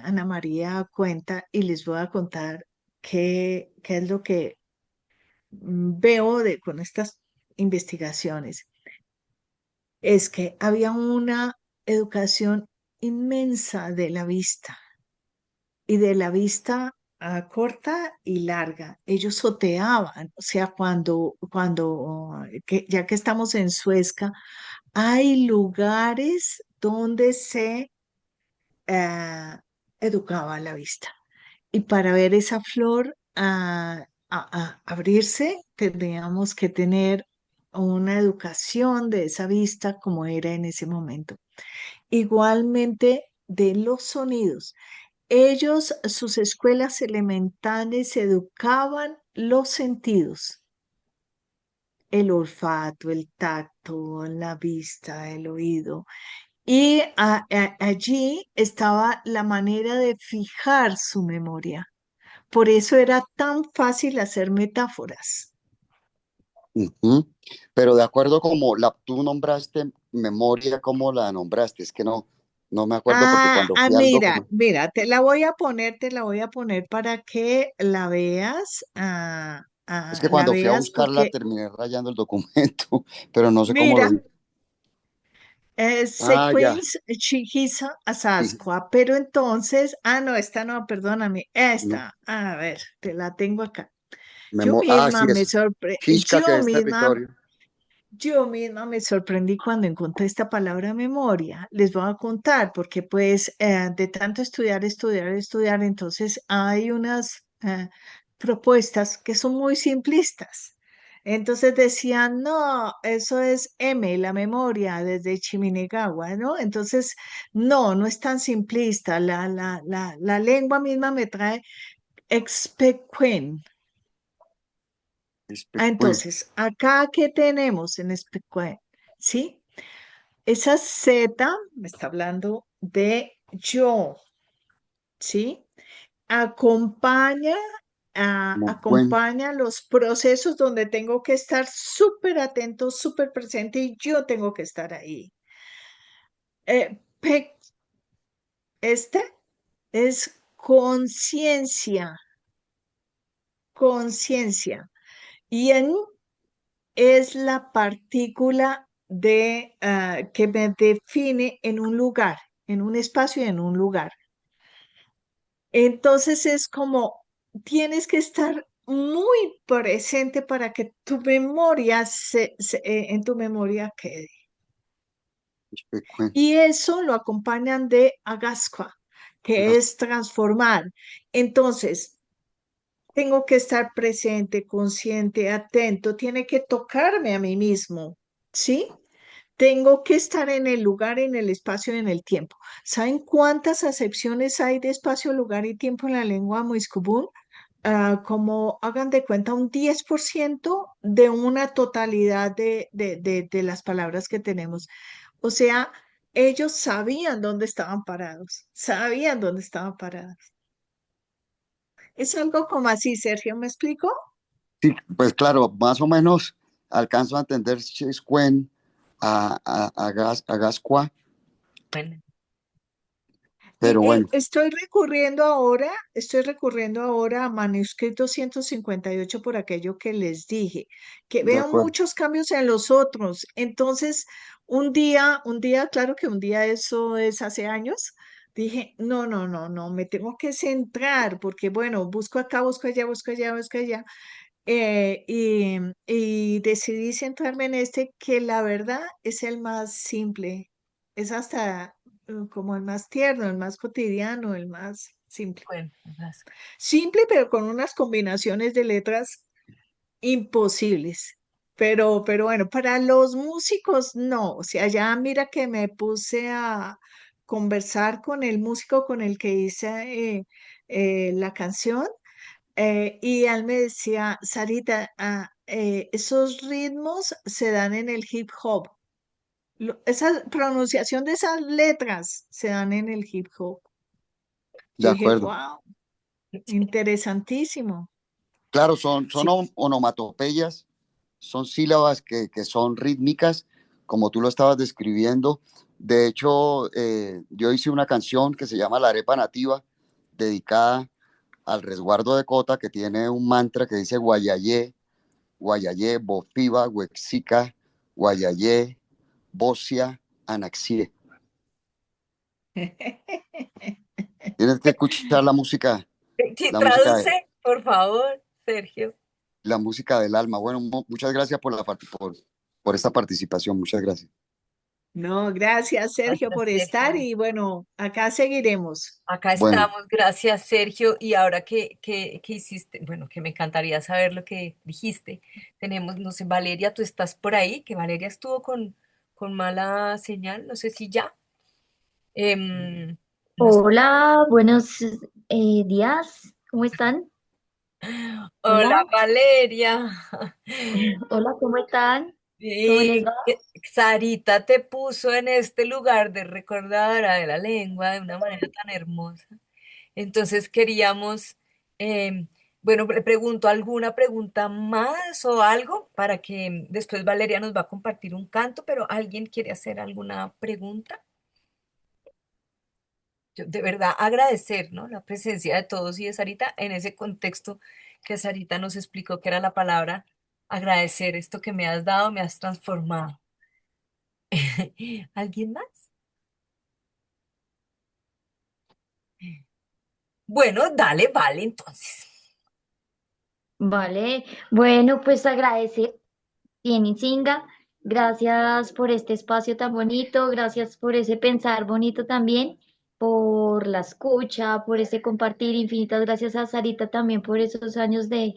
Ana María cuenta y les voy a contar qué es lo que veo con estas investigaciones es que había una educación inmensa de la vista y de la vista corta y larga. Ellos soteaban, o sea, ya que estamos en Suezca, hay lugares donde se eh, educaba la vista. Y para ver esa flor abrirse, tendríamos que tener una educación de esa vista como era en ese momento. Igualmente de los sonidos. Ellos, sus escuelas elementales, educaban los sentidos, el olfato, el tacto, la vista, el oído. Y allí estaba la manera de fijar su memoria. Por eso era tan fácil hacer metáforas. Ujú. Pero de acuerdo como tú nombraste memoria, ¿cómo la nombraste? Es que no me acuerdo porque cuando fui al Mira, documento, mira, te la voy a poner para que la veas, es que la cuando fui a veas buscarla porque, terminé rayando el documento, pero no sé cómo lo mira, hice. Ah, ya, Sequence Chiquisa sí, Asascua, pero entonces, no, esta no, perdóname, no, esta, a ver, te la tengo acá. Yo misma sí, me es Quisca, que es territorio. yo misma me sorprendí cuando encontré esta palabra memoria. Les voy a contar, porque pues de tanto estudiar, entonces hay unas propuestas que son muy simplistas. Entonces decían, no, eso es M, la memoria desde Chiminegawa, ¿no? Entonces, no es tan simplista. La lengua misma me trae expequen. Bueno, Entonces, acá, ¿qué tenemos en expequen? ¿sí? Esa Z me está hablando de yo, ¿sí? Acompaña, Muy buen, acompaña los procesos donde tengo que estar súper atento, súper presente y yo tengo que estar ahí. Este es conciencia, conciencia. Y en es la partícula de, que me define en un lugar, en un espacio y en un lugar. Entonces es como tienes que estar muy presente para que tu memoria en tu memoria quede. muy Y eso lo acompañan de Agasqua, que buen. es transformar. Entonces, tengo que estar presente, consciente, atento, tiene que tocarme a mí mismo, ¿sí? Tengo que estar en el lugar, en el espacio y en el tiempo. ¿Saben cuántas acepciones hay de espacio, lugar y tiempo en la lengua muiscubún? Como hagan de cuenta un 10% de una totalidad de las palabras que tenemos. O sea, ellos sabían dónde estaban parados, sabían dónde estaban parados. Es algo como así, Sergio, ¿me explico? Sí, pues claro, más o menos alcanzo a entender Chiscuen a Gascua, Y, pero bueno, estoy recurriendo ahora a manuscrito 158 por aquello que les dije, que de veo acuerdo. muchos cambios en los otros. Entonces, un día, claro que un día eso es hace años, dije, no, no, no, no, me tengo que centrar porque, bueno, busco acá, busco allá, busco allá, busco allá. Y decidí centrarme en este que la verdad es el más simple, es hasta como el más tierno, el más cotidiano, el más simple. Bueno, Vasco. Simple, pero con unas combinaciones de letras imposibles. Pero bueno, para los músicos no, o sea, ya mira que me puse a conversar con el músico con el que hice la canción y él me decía, Sarita, esos ritmos se dan en el hip hop. Esa pronunciación de esas letras se dan en el hip hop. De Yo dije, acuerdo. wow, interesantísimo. Claro, son Sí. onomatopeyas, son sílabas que son rítmicas, como tú lo estabas describiendo. De hecho, yo hice una canción que se llama La Arepa Nativa, dedicada al resguardo de Cota, que tiene un mantra que dice Guayayé, Guayayé, Bofiba, Huexica, Guayayé, Bocia, Anaxie. Tienes que escuchar Sí, la música, traduce, por favor, Sergio. la música del alma. Bueno, muchas gracias por esta participación. Muchas gracias. No, gracias Sergio Gracias, por estar Sergio. y bueno, acá seguiremos. Acá Bueno, estamos, gracias Sergio. Y ahora que hiciste, bueno, que me encantaría saber lo que dijiste. Tenemos, no sé, Valeria, tú estás por ahí, que Valeria estuvo con mala señal, no sé si ya. No sé. Hola, buenos días, ¿cómo están? Hola Hola, Valeria. hola, ¿cómo están? ¿Cómo les Y va? Sarita te puso en este lugar de recordadora de la lengua de una manera tan hermosa. Entonces queríamos, em, bueno, le pregunto alguna pregunta más o algo para que después Valeria nos va a compartir un canto, pero ¿alguien quiere hacer alguna pregunta? Yo de verdad agradecer, ¿no? La presencia de todos y de Sarita en ese contexto que Sarita nos explicó que era la palabra agradecer esto que me has dado, me has transformado. ¿Alguien más? Bueno, dale, vale, entonces. Vale, bueno, pues agradecer, bien, Singa, gracias por este espacio tan bonito, gracias por ese pensar bonito también, por la escucha, por ese compartir, infinitas gracias a Sarita también por esos años de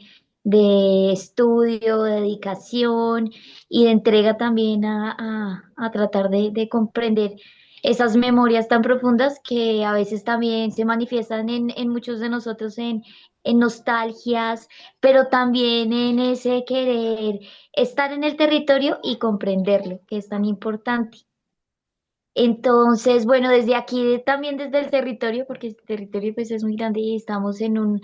estudio, de dedicación y de entrega también a tratar de comprender. esas memorias tan profundas que a veces también se manifiestan en muchos de nosotros en nostalgias, pero también en ese querer estar en el territorio y comprenderlo, que es tan importante. Entonces, bueno, desde aquí, también desde el territorio, porque el territorio pues es muy grande y estamos en un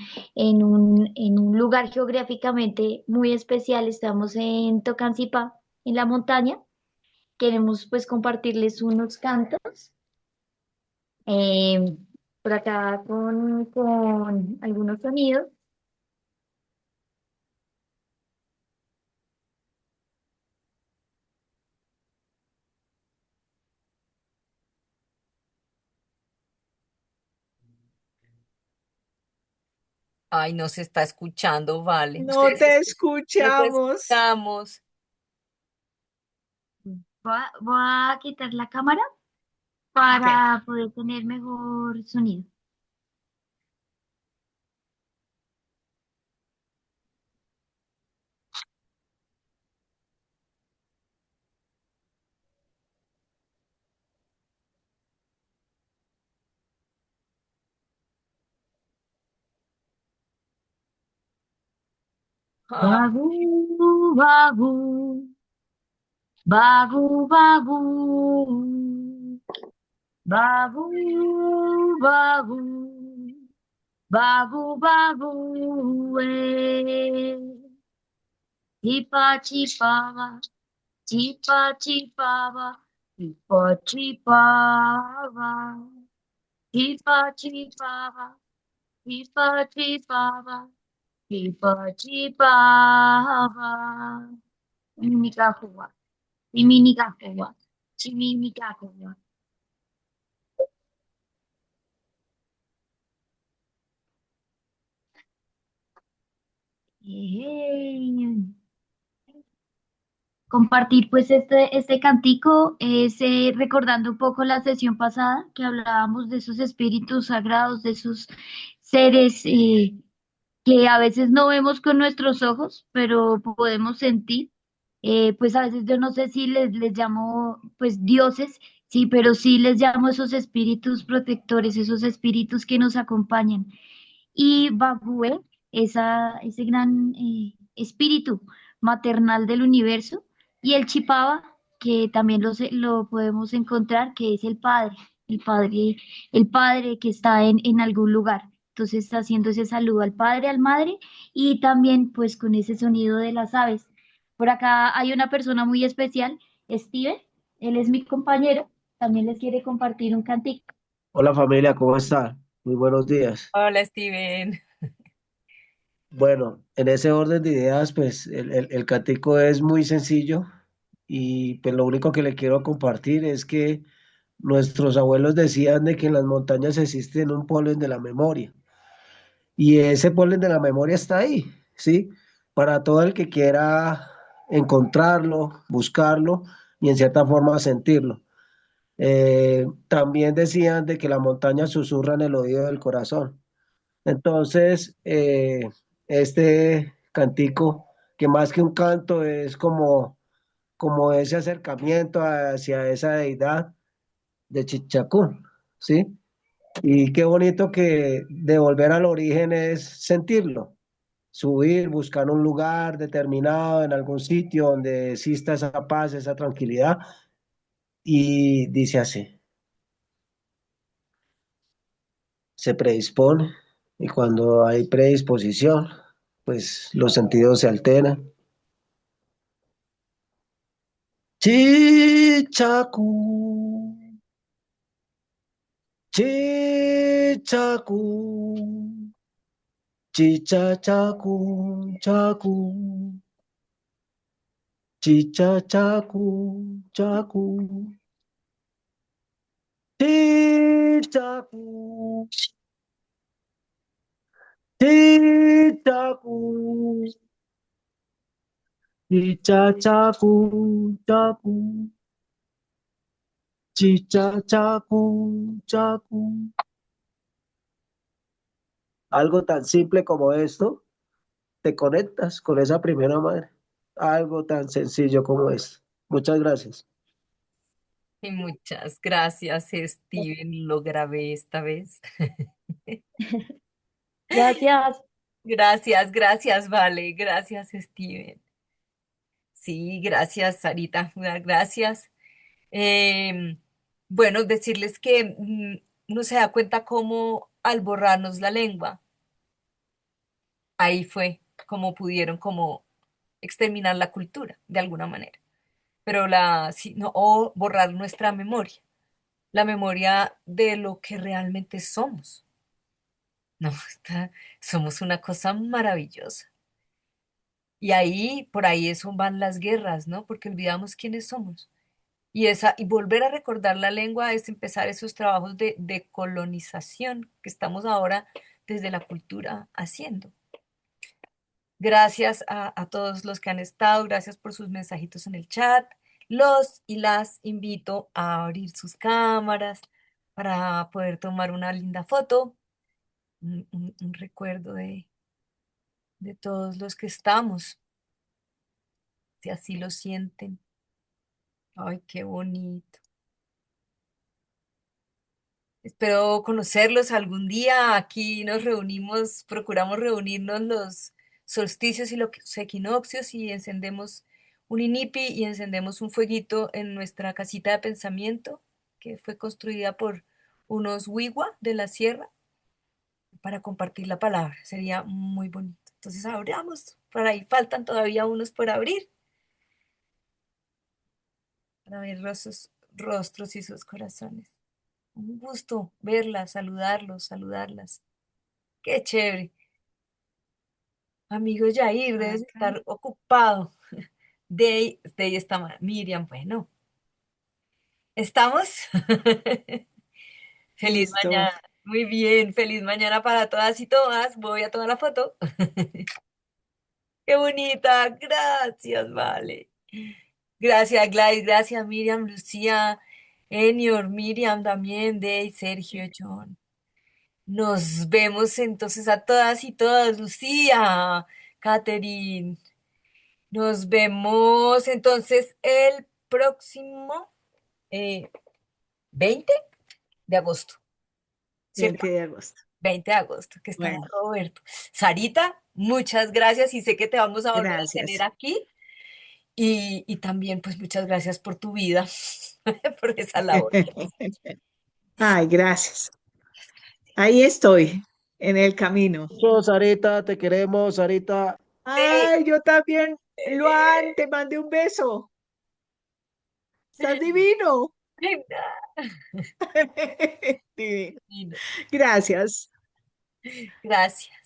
lugar geográficamente muy especial, estamos en Tocancipá, en la montaña. Queremos pues compartirles unos cantos eh, por acá con algunos sonidos. Ay, no se está escuchando, vale. No Ustedes te no te escuchamos. escuchamos. Voy a quitar la cámara Ok. para poder tener mejor sonido. Ah, Bagu, bagu, bagu, bagu, bagu, bagu, bagu, bagu, chipa, chipaba, chipa, chipaba, chipa, chipaba, chipa, chipaba, chipa, chipaba, chipa, chipaba. Mimikahua, Miminikahua, Chimimikahua. Eh, Compartir pues este cantico es recordando un poco la sesión pasada que hablábamos de esos espíritus sagrados, de esos seres que a veces no vemos con nuestros ojos, pero podemos sentir. Pues a veces yo no sé si les llamo pues dioses, sí, pero sí les llamo esos espíritus protectores, esos espíritus que nos acompañan. Y Bagüe, ese gran espíritu maternal del universo, y el Chipaba, que también lo podemos encontrar, que es el padre, el padre que está en algún lugar. Entonces está haciendo ese saludo al padre, al madre, y también pues con ese sonido de las aves. Por acá hay una persona muy especial, Steven, él es mi compañero, también les quiere compartir un cantito. Hola familia, ¿cómo está? Muy buenos días. hola, Steven. Bueno, en ese orden de ideas, pues el catico es muy sencillo y pues lo único que le quiero compartir es que nuestros abuelos decían de que en las montañas existe un polen de la memoria y ese polen de la memoria está ahí, ¿sí? Para todo el que quiera encontrarlo, buscarlo y en cierta forma sentirlo. También decían de que la montaña susurra en el oído del corazón. Entonces, este cantico, que más que un canto es como ese acercamiento hacia esa deidad de Chichacún, ¿sí? Y qué bonito que de volver al origen es sentirlo, subir, buscar un lugar determinado en algún sitio donde exista esa paz, esa tranquilidad, y dice así, se predispone, y cuando hay predisposición, pues los sentidos se alteran. Chichaku, chichaku, chichachaku, chaku, chichachaku, chaku, chichaku, chichaku, chichachaku, chaku, chichachaku, chaku. Algo tan simple como esto, te conectas con esa primera madre. Algo tan sencillo como esto. Muchas gracias. Y muchas gracias, Steven. Lo grabé esta vez. Gracias. Gracias, gracias, vale. Gracias, Steven. Sí, gracias, Sarita. Gracias. Em, bueno, decirles que uno se da cuenta cómo al borrarnos la lengua, ahí fue como pudieron como exterminar la cultura de alguna manera. Pero sí, no, o borrar nuestra memoria, la memoria de lo que realmente somos. No, somos una cosa maravillosa. Y ahí, por ahí eso van las guerras, ¿no? Porque olvidamos quiénes somos. Y volver a recordar la lengua es empezar esos trabajos de colonización que estamos ahora desde la cultura haciendo. Gracias a todos los que han estado, gracias por sus mensajitos en el chat. Los y las invito a abrir sus cámaras para poder tomar una linda foto, un recuerdo de todos los que estamos, si así lo sienten. Ay, qué bonito. Espero conocerlos algún día. Aquí nos reunimos, procuramos reunirnos los solsticios y los equinoccios y encendemos un inipi y encendemos un fueguito en nuestra casita de pensamiento que fue construida por unos Wiwa de la sierra para compartir la palabra. Sería muy bonito. Entonces abramos. Por ahí faltan todavía unos por abrir para ver rostros y sus corazones. Un gusto verlas, saludarlos, saludarlas. Qué chévere. Amigo Jair, debes Acá. estar ocupado. De ahí está Miriam. Bueno, ¿estamos? Feliz Listo. mañana. Muy bien, feliz mañana para todas y todas. Voy a tomar la foto. Qué bonita. Gracias, vale. Gracias, Gladys. Gracias, Miriam, Lucía, Enior, Miriam también, Dey, Sergio, John. Nos vemos entonces a todas y todas, Lucía, Catherine. Nos vemos entonces el próximo eh, 20 de agosto, ¿cierto? 20 de agosto. 20 de agosto, que estará Bueno, Roberto. Sarita, muchas gracias y sé que te vamos a volver a tener gracias. aquí. Y también, pues, muchas gracias por tu vida, por esa labor. Ay, gracias. Ahí estoy, en el camino. Mucho, Sarita, te queremos, Sarita. Sí. Ay, yo también. Luan, te mandé un beso. Estás divino. Divino. Gracias. Gracias.